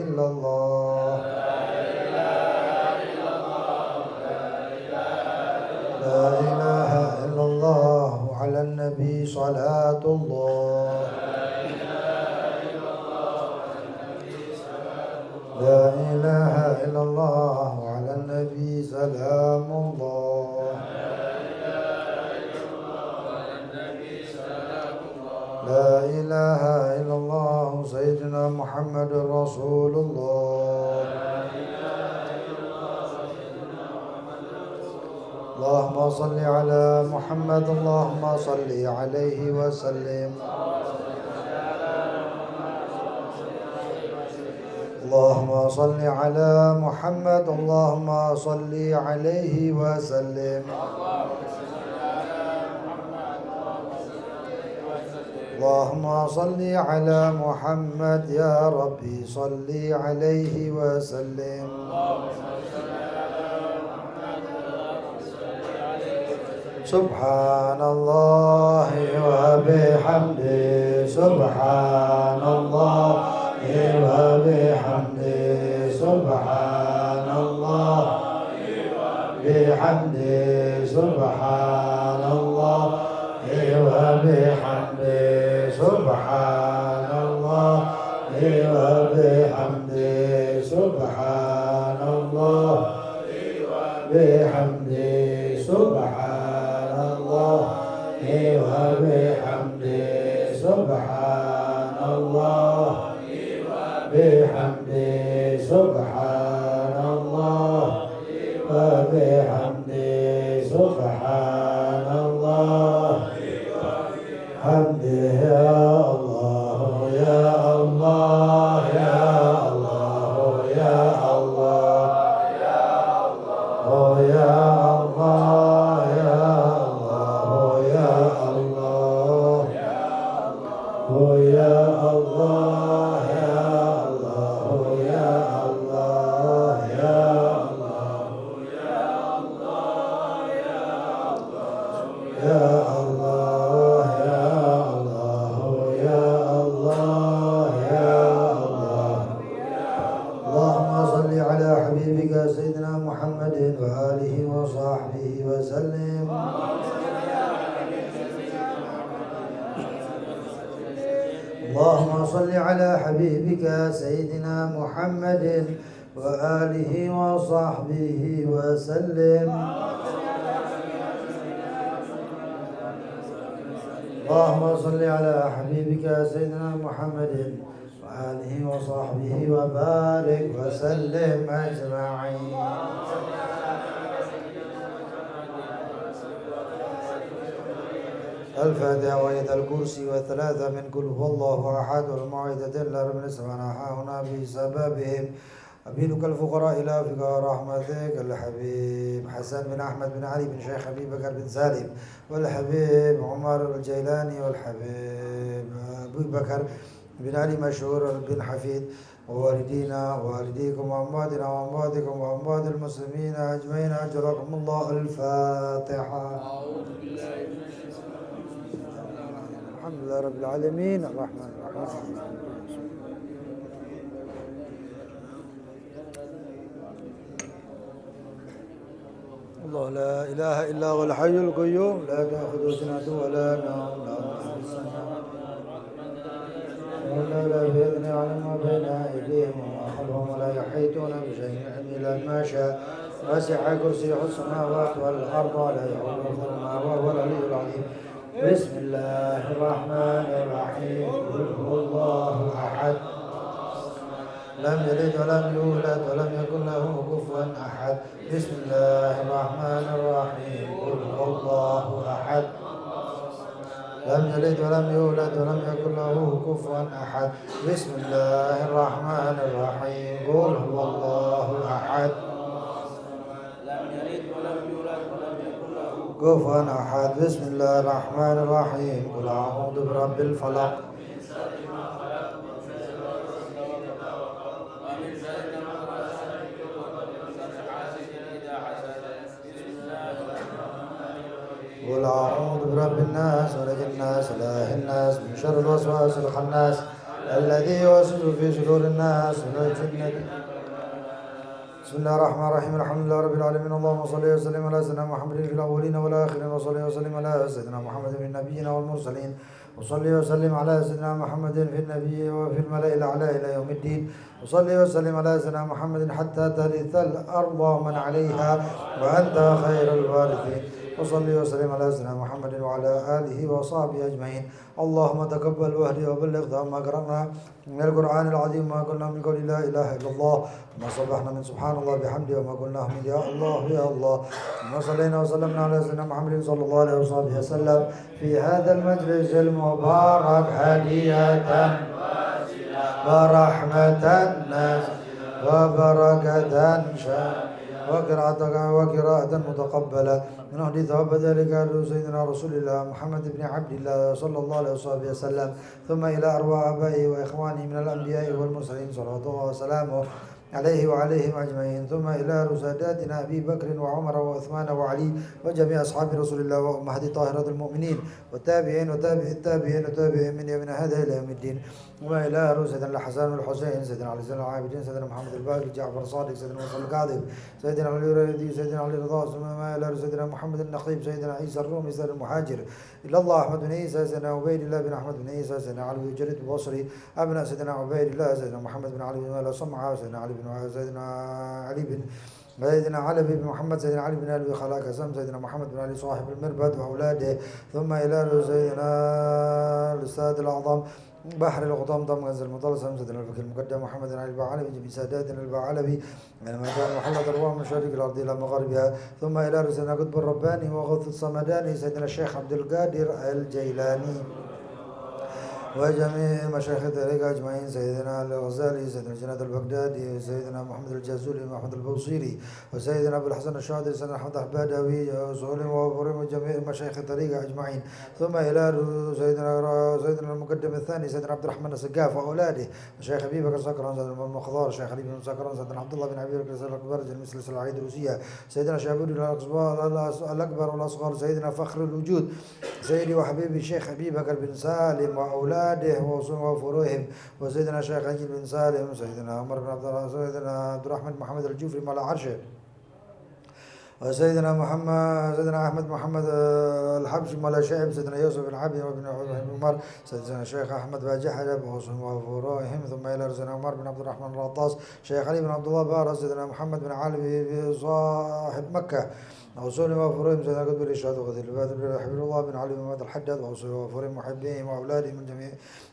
إلا الله لا إله إلا الله على النبي صلاة الله لا إله إلا الله على النبي سلام الله لا إله إلا الله سيدنا محمد رسول الله اللهم صل على محمد اللهم صل عليه وسلم اللهم صل على محمد اللهم صل عليه وسلم اللهم صل على محمد يا ربي صل عليه وسلم سبحان الله وبحمده سبحان الله وبحمده سبحان الله بحمده سبحان الله وبحمده سبحان الله وبحمده سبحان الله بحمده سبحان الله وبحمده سبحان الله بحمده سبحان الله وبحمده سبحان الله حمده يا الله يا الله يا الله يا الله يا الله يا الله يا الله يا الله يا الله يا الله يا الله يا الله يا الله اللهم صل على حبيبك سيدنا محمد وآله وصحبه وسلم اللهم صل على حبيبك سيدنا محمد وآله وصحبه وسلم اللهم صل على حبيبك سيدنا محمد وآله وصحبه وبارك وسلم أجمعين الفاتحة وآية الكرسي والثلاثة من قل هو الله أحد والموعظة الأربع سمعناها هنا بسببهم أبينك الفقراء إلى فقراء رحمتك الحبيب حسن بن أحمد بن علي بن شيخ أبي بكر بن سالم والحبيب عمر الجيلاني والحبيب أبو بكر بن علي مشهور بن حفيد ووالدينا ووالديكم وأمواتنا وأمواتكم وأموات المسلمين أجمعين أجركم الله الفاتحة الحمد لله رب العالمين الرحمن الرحيم الله لا إله إلا هو الحي القيوم لا تأخذه سنة ولا نوم ولا بإذن يعلم ما بين أيديهم وما خلفهم ولا يحيطون بشيء إلا ما شاء وسع كرسيه السماوات والأرض ولا يعوده حفظهما وهو العلي العظيم بسم الله الرحمن الرحيم قل هو الله أحد لم يلد ولم يولد ولم يكن له كفوا أحد بسم الله الرحمن الرحيم قل هو الله أحد لم يلد ولم يولد ولم يكن له كفوا أحد بسم الله الرحمن الرحيم قل هو الله أحد كفوا أحد بسم الله الرحمن الرحيم قل أعوذ برب الفلق قل أعوذ برب الناس ملك الناس إله الناس من شر الوسواس الخناس الذي يوسوس في صدور الناس من الجنة. بسم الله الرحمن الرحيم الحمد لله رب العالمين اللهم صل وسلم على سيدنا محمد في الأولين والآخرين وصل وسلم على سيدنا محمد في النبيين والمرسلين وصلي وسلم على سيدنا محمد في النبي وفي الملأ الأعلى إلى يوم الدين وصلي وسلم على سيدنا محمد حتى ترث الأرض ومن عليها وأنت خير الوارثين وصلي وسلم على سيدنا محمد وعلى آله وصحبه أجمعين. اللهم تقبل واهدي وبلغ ما قرأنا من القرآن العظيم ما قلنا من قول لا إله إلا الله وما صبحنا من سبحان الله بحمده وما قلناه من يا الله يا الله وما صلينا وسلمنا على سيدنا محمد صلى الله عليه وسلم في هذا المجلس المبارك هدية ورحمة الناس وبركة وقراءة متقبلة من أهل ثواب ذلك سيدنا رسول الله محمد بن عبد الله صلى الله عليه وسلم ثم إلى أرواح آبائه وإخوانه من الأنبياء والمرسلين صلى الله وسلامه عليه وعليهم أجمعين ثم إلى رساداتنا أبي بكر وعمر وعثمان وعلي وجميع أصحاب رسول الله وأمهات طاهرة المؤمنين والتابعين وتابع التابعين وتابعين من يومنا هذا إلى يوم الدين وما إلى رسادنا الحسن والحسين سيدنا علي زين العابدين سيدنا محمد الباقر جعفر الصادق سيدنا موسى الكاظم سيدنا علي الريدي سيدنا علي الرضا ثم ما إلى سيدنا محمد النقيب سيدنا عيسى الرومي سيدنا المهاجر إلى الله أحمد بن عيسى سيدنا عبيد الله بن أحمد بن عيسى سيدنا علي بن جريد البصري أبناء سيدنا عبيد الله سيدنا محمد بن علي بن سمعة سيدنا علي بن سيدنا علي بن محمد سيدنا علي بن أبي خلاق قسم سيدنا محمد بن علي صاحب المربد وأولاده ثم إلى سيدنا الأستاذ الأعظم بحر الغطام ضم غزل المطلسم سيدنا الفقيه المقدم محمد بن علي البعلبي جميع ساداتنا البعلبي من مكان محلة أرواح من مشارق الأرض إلى مغاربها ثم إلى سيدنا قطب الرباني وغوث الصمداني سيدنا الشيخ عبد القادر الجيلاني وجميع مشايخ الطريقة أجمعين سيدنا الغزالي سيدنا جناد البغدادي سيدنا محمد الجازولي محمد البوصيري وسيدنا أبو الحسن الشاذلي سيدنا أحمد البدوي وسهولهم وأبورهم وجميع مشايخ الطريقة أجمعين ثم إلى سيدنا المقدم الثاني سيدنا عبد الرحمن السقاف وأولاده مشايخ أبي بكر سكران سيدنا محمد خضار شيخ علي بن سكران سيدنا عبد الله بن أبي بكر سيدنا الأكبر مثل العيد الروسية سيدنا شعبود الأكبر والأصغر سيدنا فخر الوجود سيدي وحبيبي الشيخ أبي بكر بن سالم وأولاده وفروعهم وسيدنا الشيخ عجل بن سالم سيدنا عمر بن سيدنا عبد الرحمن محمد الجوفري مولى عرشه وسيدنا سيدنا أحمد محمد الحبشي مولى شعب سيدنا يوسف بن عبد وابن عمر سيدنا الشيخ أحمد باجي حلب وفروعهم ثم إلى سيدنا عمر بن عبد الرحمن الرطاس شيخ علي بن عبد الله بارز سيدنا محمد بن علي صاحب مكة وصول وفروعهم سيدنا قطب الإرشاد وغزير البادر حبيب الله بن علي بن محمد الحداد وصول وفروعهم محبيهم وأولادهم من جميع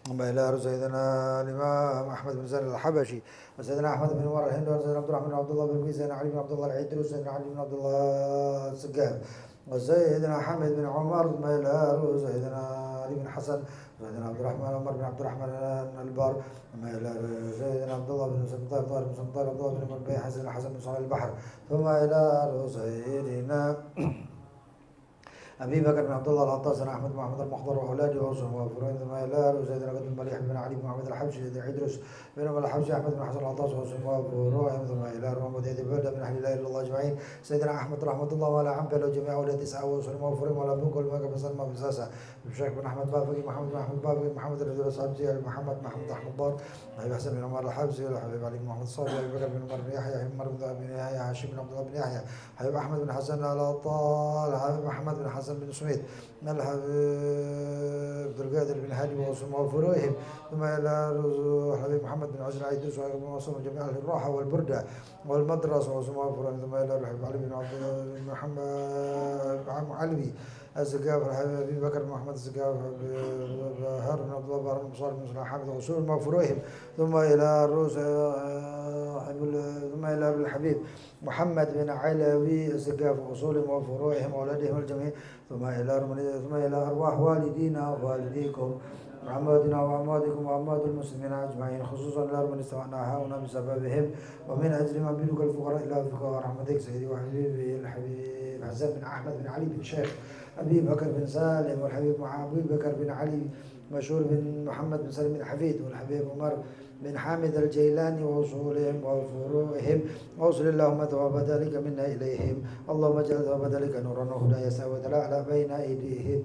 ثم إلى سيدنا الإمام أحمد بن زين الحبشي وسيدنا أحمد بن عمر الهند وسيدنا عبد الرحمن بن عبد الله بن سيدنا علي بن عبد الله العيدري وسيدنا علي بن عبد الله السقاف وسيدنا حمد بن عمر ثم إلى سيدنا علي بن حسن سيدنا عبد الرحمن عمر بن عبد الرحمن البار ثم إلى سيدنا عبد الله بن سمطار طارق بن سمطار عبد الله بن مربي حسن حسن بن صالح البحر ثم إلى سيدنا أبي بكر بن عبد الله العطاس سيدنا أحمد بن محمد المحضر وأولاده وفروعهم ثم إلى سيدنا قطب المليح بن علي بن محمد الحبشي سيدنا عدرس بن الحبشي أحمد بن حسن العطاس وفروعهم ثم إلى محمد هدي بلده من أهل لا إله إلا الله أجمعين سيدنا أحمد رحمة الله وعلى عنبل وجميع أولاد تسعة وسلم وفروعهم وعلى بنك والمكة بن سلمى بن ساسة الشيخ بن أحمد بافقي محمد بن أحمد بافقي محمد الرجل الصابسي محمد أحمد بار أبي حسن بن عمر الحبسي الحبيب علي بن محمد الصابي أبي بكر بن عمر بن يحيى عمر بن يحيى هاشم بن عبد الله بن يحيى حبيب أحمد بن حسن على طال حبيب محمد بن حسن بن سويد الحبيب عبد القادر بن هادي وفروعهم ثم إلى حبيب محمد بن عزل عيدوس وصوم جميع أهل الراحة والبردة والمدرسة وفروعهم ثم إلى الحبيب علي بن عبد محمد علوي الزقاف الحبيب أبي بكر بن محمد الزقاف هار بن عبد الله بن مصار بن صلاح حامد وصول وفروعهم ثم إلى الروس ثم إلى الحبيب محمد بن علوي الزقاف وصولهم وفروعهم وأولادهم الجميع ثم إلى أرواح والدينا ووالديكم وعمادنا وعمادكم وعماد المسلمين أجمعين خصوصا إلى من استمعنا هنا بسببهم ومن أجل ما بينك الفقراء إلى الفقراء رحمتك سيدي وحبيبي الحبيب حسن بن أحمد بن علي بن شيخ أبي بكر بن سالم والحبيب مع أبي بكر بن علي مشهور بن محمد بن سالم بن حفيد والحبيب عمر بن حامد الجيلاني ووصولهم وفروعهم ووصل اللهم ثواب ذلك منا إليهم اللهم اجعل ثواب ذلك نورا وهدى يسعى وتلاعلى بين أيديهم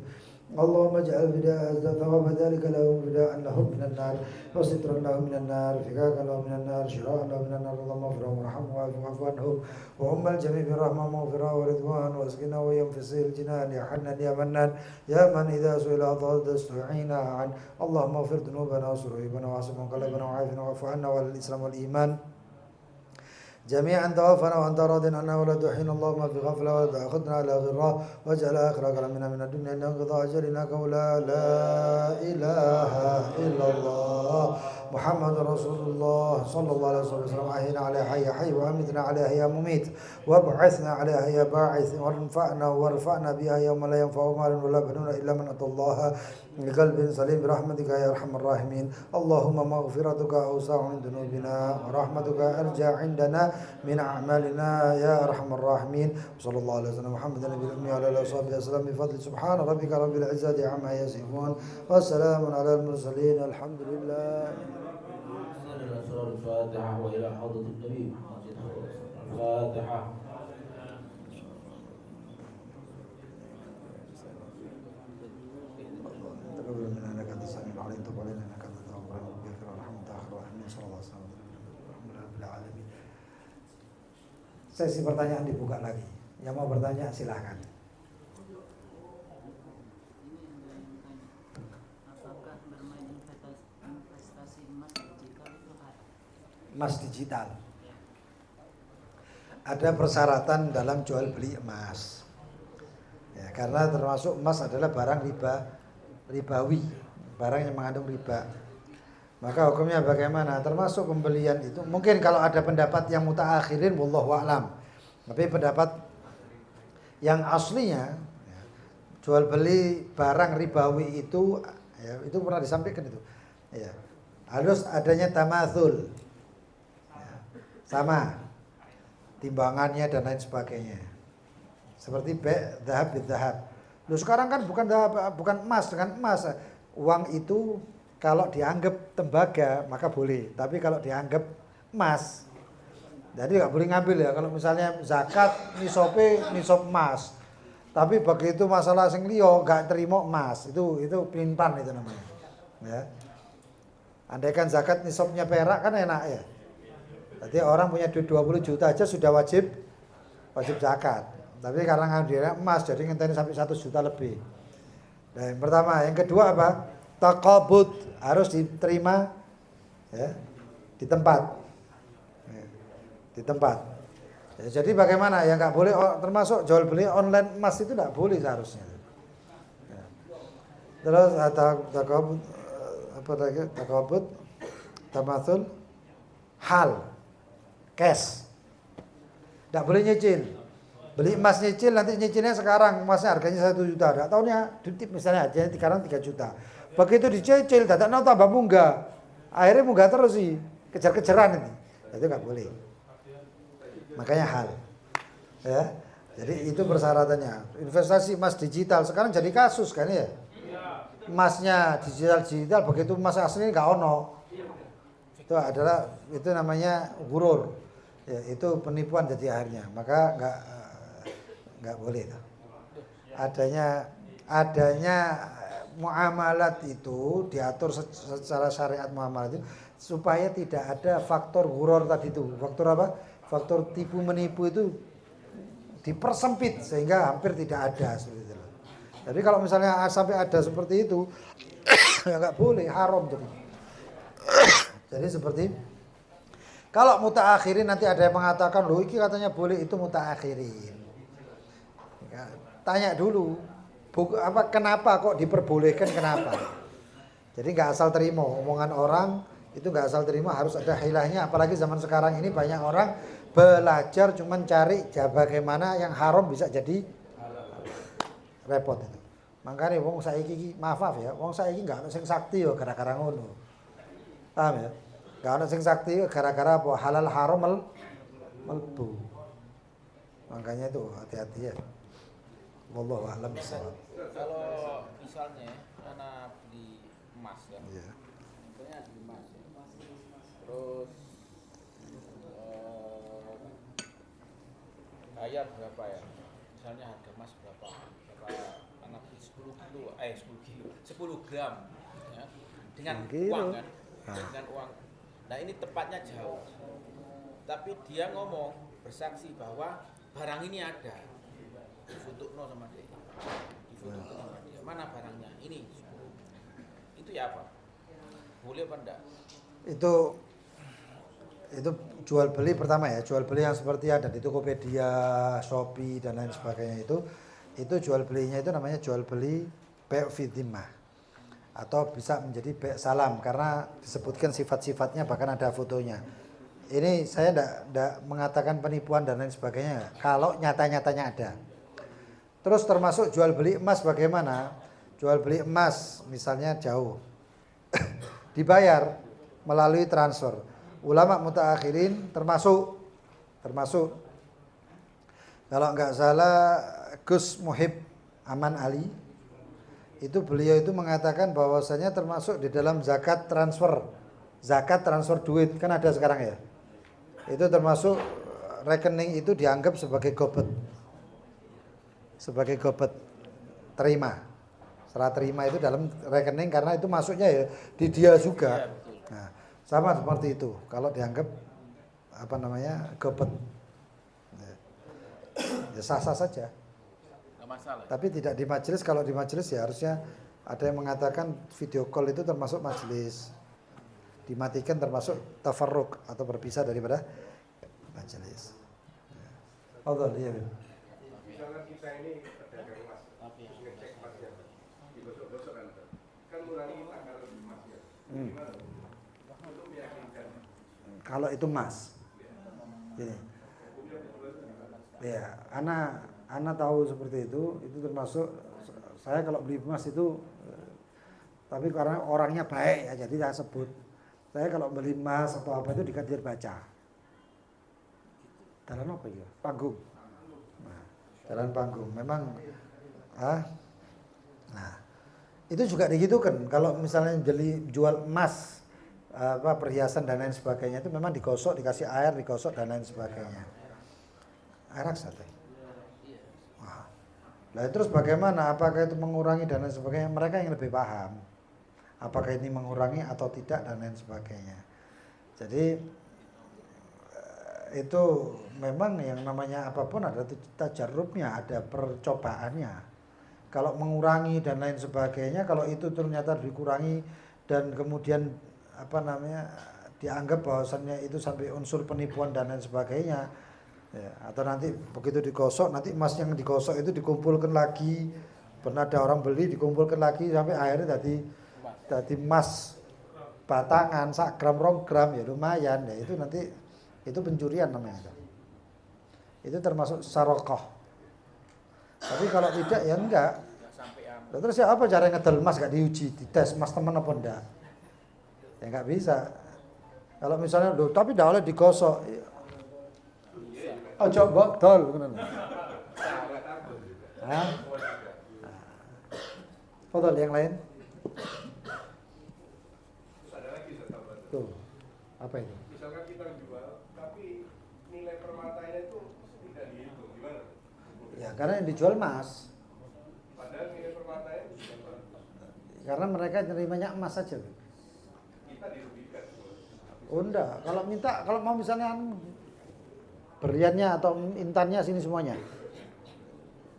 اللهم اجعل فداء ثواب ذلك لهم فداء لهم من النار وسترا لهم من النار فكاكا لهم من النار شراء لهم من النار اللهم اغفرهم وارحمهم واعف عنهم وهم الجميع برحمة مغفرة ورضوان واسقنا ويوم في سيل الجنان يا حنان يا منان يا من إذا سئل أعطى استعينا عن اللهم اغفر ذنوبنا واستر عيوبنا واعصم قلبنا وعافنا واعف عنا وعلى الإسلام والإيمان جميعا توفنا وانت راض عنا ولا تحين اللهم في غفله ولا تاخذنا على غره واجعل اخر كلامنا من الدنيا ان انقضاء اجلنا قولا لا اله الا الله محمد رسول الله صلى الله عليه وسلم احينا على حي وامتنا عليها يا مميت وابعثنا عليها يا باعث وارفعنا بها يوم لا ينفع مال ولا بنون الا من اتى الله بقلب سليم برحمتك يا ارحم الراحمين اللهم مغفرتك اوسع من ذنوبنا ورحمتك ارجى عندنا من اعمالنا يا ارحم الراحمين صلى الله عليه وسلم محمد النبي الامي وعلى اله وصحبه وسلم بفضل سبحان ربك رب العزه عما يصفون والسلام على المرسلين الحمد لله. الفاتحة وإلى حضرة النبي الفاتحة. تقبل منا انك انت السميع العليم تب علينا انك انت التواب الرحيم اغفر وارحم اخر الراحمين صلى الله عليه وسلم الحمد لله رب العالمين. Sesi pertanyaan dibuka lagi. Yang mau bertanya silahkan. Apakah bermain investasi emas digital itu haram? Emas digital. Ada persyaratan dalam jual beli emas. Ya, karena termasuk emas adalah barang ribawi, barang yang mengandung riba. Maka hukumnya bagaimana? Termasuk pembelian itu. Mungkin kalau ada pendapat yang mutaakhirin, wallahu a'lam. Tapi pendapat yang aslinya, ya, jual beli barang ribawi itu, ya, itu pernah disampaikan itu. Ya, harus adanya tamatsul, ya, sama timbangannya dan lain sebagainya. Seperti zahab bidzahab. Loh sekarang kan bukan emas dengan emas. Uang itu kalau dianggap tembaga maka boleh, tapi kalau dianggap emas, jadi nggak boleh ngambil ya. Kalau misalnya zakat nisop emas, tapi begitu masalah sing liya nggak terima emas, itu pelimpan itu namanya. Ya. Andaikan zakat nisabnya perak kan enak ya. Jadi orang punya duit 20 juta aja sudah wajib zakat. Tapi karena ngambilnya emas jadi ngenteni sampai 1 juta lebih. Nah, yang pertama, yang kedua apa? Taqabud harus diterima ya, di tempat. Ya, di tempat. Ya, jadi bagaimana? Ya nggak boleh, termasuk jual beli online emas itu nggak boleh seharusnya. Ya. Terus taqabud apa lagi? Taqabud, tamatsul, hal, cash. Nggak boleh nyicil. Beli emas nyicil, nanti nyicilnya sekarang emasnya harganya 1 juta. Nggak tahunya misalnya aja sekarang 3 juta. Begitu dicicil, dadakno tambah munggah. Akhirnya munggah terus sih, kejar-kejaran ini. Itu nggak boleh. Makanya hal. Ya. Jadi itu persyaratannya. Investasi emas digital sekarang jadi kasus kan ya. Emasnya digital, begitu emas asli nggak ono. Itu namanya gurur. Ya, itu penipuan jadi akhirnya. Maka nggak boleh. Adanya muamalat itu diatur secara syariat muamalat itu supaya tidak ada faktor gurur tadi itu. Faktor apa? Faktor tipu menipu itu dipersempit sehingga hampir tidak ada seperti itu. Jadi kalau misalnya sampai ada seperti itu ya nggak boleh, haram jadi. Jadi seperti kalau mutaakhirin nanti ada yang mengatakan loh ini katanya boleh, itu mutaakhirin. Ya, tanya dulu kenapa kok diperbolehkan, kenapa? Jadi nggak asal terima omongan orang, itu nggak asal terima, harus ada hilahnya. Apalagi zaman sekarang ini banyak orang belajar cuman cari bagaimana yang haram bisa jadi repot itu. Makanya wong saiki maaf ya, wong saiki nggak ono sing sakti yo gara-gara ngono. Paham ya? Nggak ono sing sakti gara-gara apa halal haram melbu. Makanya itu hati-hati ya. Wallahu a'lam bishawab. Kalau misalnya anak beli emas ya, Iya. contohnya beli emas ya. Terus bayar berapa ya? Misalnya harga emas berapa anak beli 10 kilo, 10 gram ya, dengan 10 kilo. uang kan, Nah. dengan uang. Nah ini tepatnya jauh, tapi dia ngomong bersaksi bahwa barang ini ada, difotono sama dia, difotono sama dia. Mana barangnya? Ini 10. Itu ya apa? Boleh apa enggak? Itu jual beli pertama ya, jual beli yang seperti ada di Tokopedia, Shopee dan lain sebagainya itu jual belinya itu namanya jual beli bai' fi dhimmah atau bisa menjadi bai' salam karena disebutkan sifat-sifatnya bahkan ada fotonya. Ini saya tidak mengatakan penipuan dan lain sebagainya kalau nyata-nyatanya ada. Terus termasuk jual beli emas bagaimana? Jual beli emas misalnya jauh dibayar melalui transfer. Ulama mutaakhirin termasuk kalau nggak salah Gus Muhib Aman Ali itu beliau itu mengatakan bahwasanya termasuk di dalam zakat transfer duit kan ada sekarang ya, itu termasuk rekening itu dianggap sebagai gobet terima, serah terima itu dalam rekening karena itu masuknya ya di dia juga. Iya, betul. Nah, sama seperti itu kalau dianggap gobet ya sah-sah saja. Nggak masalah. Tapi tidak di majelis. Kalau di majelis ya harusnya ada yang mengatakan video call itu termasuk majelis, dimatikan termasuk tafarruk atau berpisah daripada majelis. Allah iya. Misalkan kita ini pedagang emas, terus ngecek emasnya, digosok-gosok kan mengurangi takaran emasnya. Gimana? Untuk meyakinkan. Kalau itu emas, gini. Ya, Ana tahu seperti itu termasuk saya kalau beli emas itu, tapi karena orangnya baik ya, jadi saya sebut. Saya kalau beli emas atau apa itu dikadir baca. Dalam apa ya? Panggung. Nah, jalan panggung. Memang, nah itu juga digitukan. Kalau misalnya jual emas, perhiasan dan lain sebagainya itu memang digosok, dikasih air, digosok dan lain sebagainya. Air sate. Nah, terus bagaimana? Apakah itu mengurangi dan lain sebagainya? Mereka yang lebih paham. Apakah ini mengurangi atau tidak dan lain sebagainya. Jadi itu memang yang namanya apapun ada tajarrubnya, ada percobaannya. Kalau mengurangi dan lain sebagainya, kalau itu ternyata dikurangi dan kemudian dianggap bahwasannya itu sampai unsur penipuan dan lain sebagainya, ya, atau nanti begitu digosok, nanti emas yang digosok itu dikumpulkan lagi, pernah ada orang beli dikumpulkan lagi sampai akhirnya tadi emas batangan sak gram rong gram ya lumayan ya, itu nanti itu pencurian namanya. Itu termasuk sarokoh. Tapi kalau tidak ya enggak. Terus ya apa cara ngedel emas gak diuji, dites emas teman apa enggak? Ya enggak bisa. Kalau misalnya tapi dah oleh digosok. Ojo botol ngono. Hah? Foto yang lain? Ada lagi saya. Tuh. Apa ini? Misalkan kita jual, tapi nilai permatanya itu tidak dihitung, gimana? Ya karena yang dijual emas. Padahal nilai permatanya berapa? Karena mereka nerimanya emas saja. Kita dirugikan. Oh enggak, kalau mau misalnya berliannya atau intannya sini semuanya.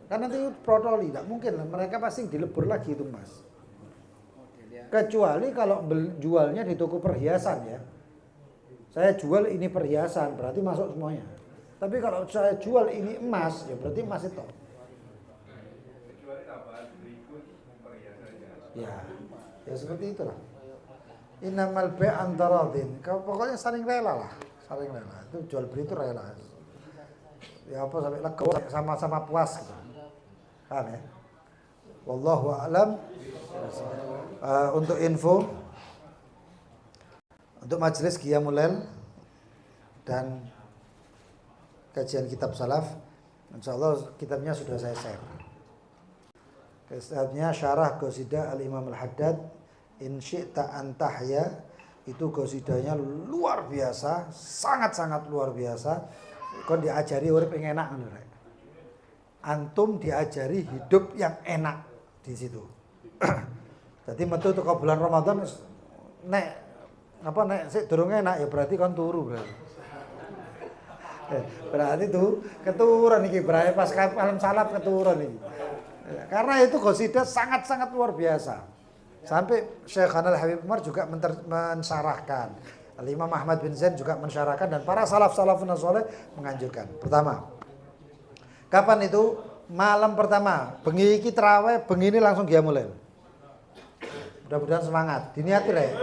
Kan nanti protoli, tidak mungkin lah. Mereka pasti dilebur lagi itu emas. Kecuali kalau jualnya di toko perhiasan ya. Saya jual ini perhiasan, berarti masuk semuanya. Tapi kalau saya jual ini emas, ya berarti emas itu. Kecuali tambahan berikut perhiasannya. Ya seperti itulah. Innamal bai' antaradin. Pokoknya saling rela lah, saling rela. Itu jual beli itu rela. Ya apa sampai lega, sama-sama puas gitu. Paham ya? Wallahu a'lam. Untuk info untuk majelis Qiyamul Lail dan kajian kitab salaf, insyaallah kitabnya sudah saya share. Kitabnya Syarah Qasidah Al-Imam Al-Haddad In Syi'ta An Tahya, itu qasidahnya luar biasa, sangat-sangat luar biasa. Kon diajari urip yang enak ngono rek. Antum diajari hidup yang enak. di situ. Jadi metu teko bulan Ramadan nek sik durunge enak ya berarti kon turu berarti. Berarti tuh keturun iki berarti pas malam salat keturun iki. Karena itu qasidah sangat-sangat luar biasa. Sampai Syekh Khanal Habib Umar juga mensyarahkan. Imam Ahmad bin Zain juga mensyarahkan dan para salafun saleh menganjurkan. Pertama, kapan itu? Malam pertama, bengi iki tarawih, bengi ini langsung qiyamul lail. Mudah-mudahan semangat. Diniati rek.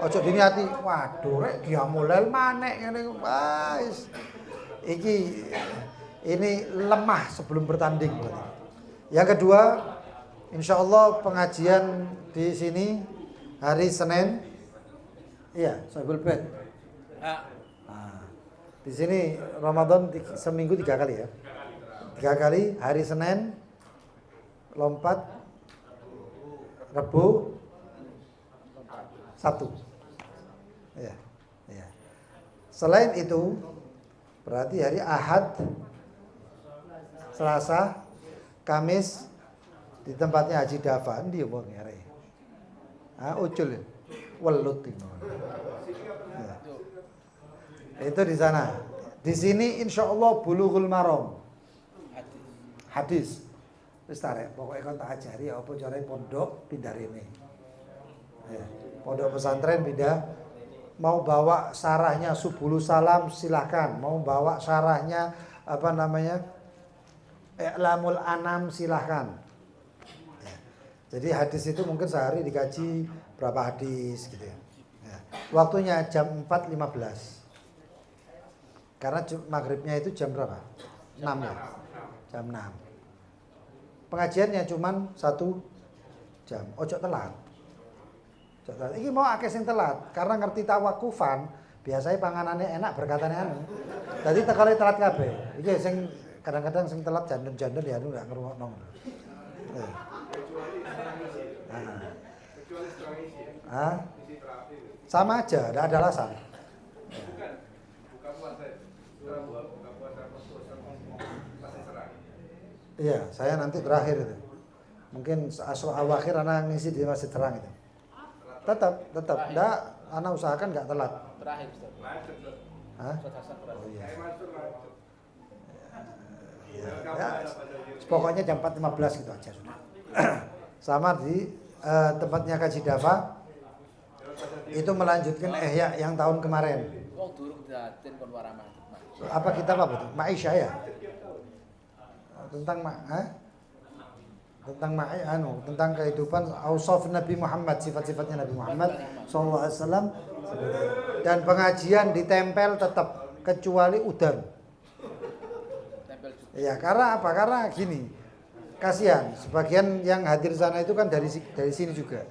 Ojo diniati, waduh rek qiyamul lail manek ngene wis. Ini lemah sebelum bertanding. Yang kedua, insya Allah pengajian di sini hari Senin. Iya, Sohibul Bait. Nah, di sini Ramadan seminggu 3 kali ya. 3 kali, hari Senin, lompat, Rabu, Sabtu. Ya, ya. Selain itu, berarti hari Ahad, Selasa, Kamis di tempatnya Haji Dafa. Ndi yo wong arek. Ucul. Welut itu. Ya. Itu di sana. Di sini insya Allah Bulughul Maram. Hadis. Wis tarek, pokoke kon tak ajari apa carane pondok pindah rene. Ya. Pondok pesantren pindah. Mau bawa sarahnya Subulus Salam silahkan. Mau bawa sarahnya I'lamul Anam silahkan. Ya. Jadi hadis itu mungkin sehari dikaji berapa hadis gitu ya. Ya. Waktunya jam 4.15. Karena maghribnya itu jam berapa? 6 ya. Jam 6. Pengajiannya cuman 1 jam. Ojo telat. Ini mau akeh sing telat karena ngerti tawakufan, biasanya panganannya enak berkatane anu. Dadi tekale telat kabeh. Iki sing kadang-kadang sing telat jandun-jandun ya anu gak ngrungokno. Sama aja, enggak ada alasan. Iya, saya nanti terakhir itu. Mungkin asal awakhir anak ngisi di Masjid Terang itu. Tetap, enggak, anak usahakan enggak telat. Terakhir, Ustaz. Hah? Oh iya. Ya, pokoknya jam 4.15 gitu aja sudah. Sama di tempatnya Kaji Dafa itu melanjutkan Ihya yang tahun kemarin. Wong durung daten kon warama. Apa kitab apa itu? Maisha ya? Tentang kehidupan ausaf Nabi Muhammad, sifat-sifatnya Nabi Muhammad SAW. Dan pengajian ditempel tetap kecuali udan. Ya, karena apa? Karena gini, kasihan sebagian yang hadir sana itu kan dari sini juga.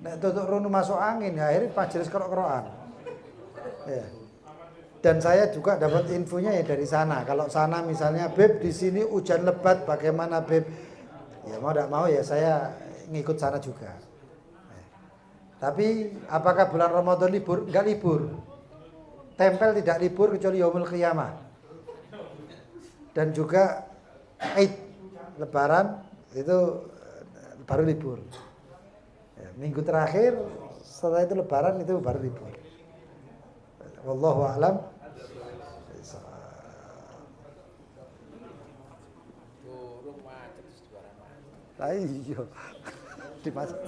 Nek tutuk rono masuk angin, ya akhirnya majelis kerok-kerokan. Ya. Dan saya juga dapat infonya ya dari sana. Kalau sana misalnya, Beb di sini hujan lebat, bagaimana Beb? Ya mau tidak mau ya saya ngikut sana juga. Tapi apakah bulan Ramadan libur? Enggak libur. Tempel tidak libur kecuali Yaumul Qiyamah. Dan juga Eid, Lebaran itu baru libur. Ya, minggu terakhir setelah itu Lebaran itu baru libur. Wallahu a'lam. Lah iya. Di masjid.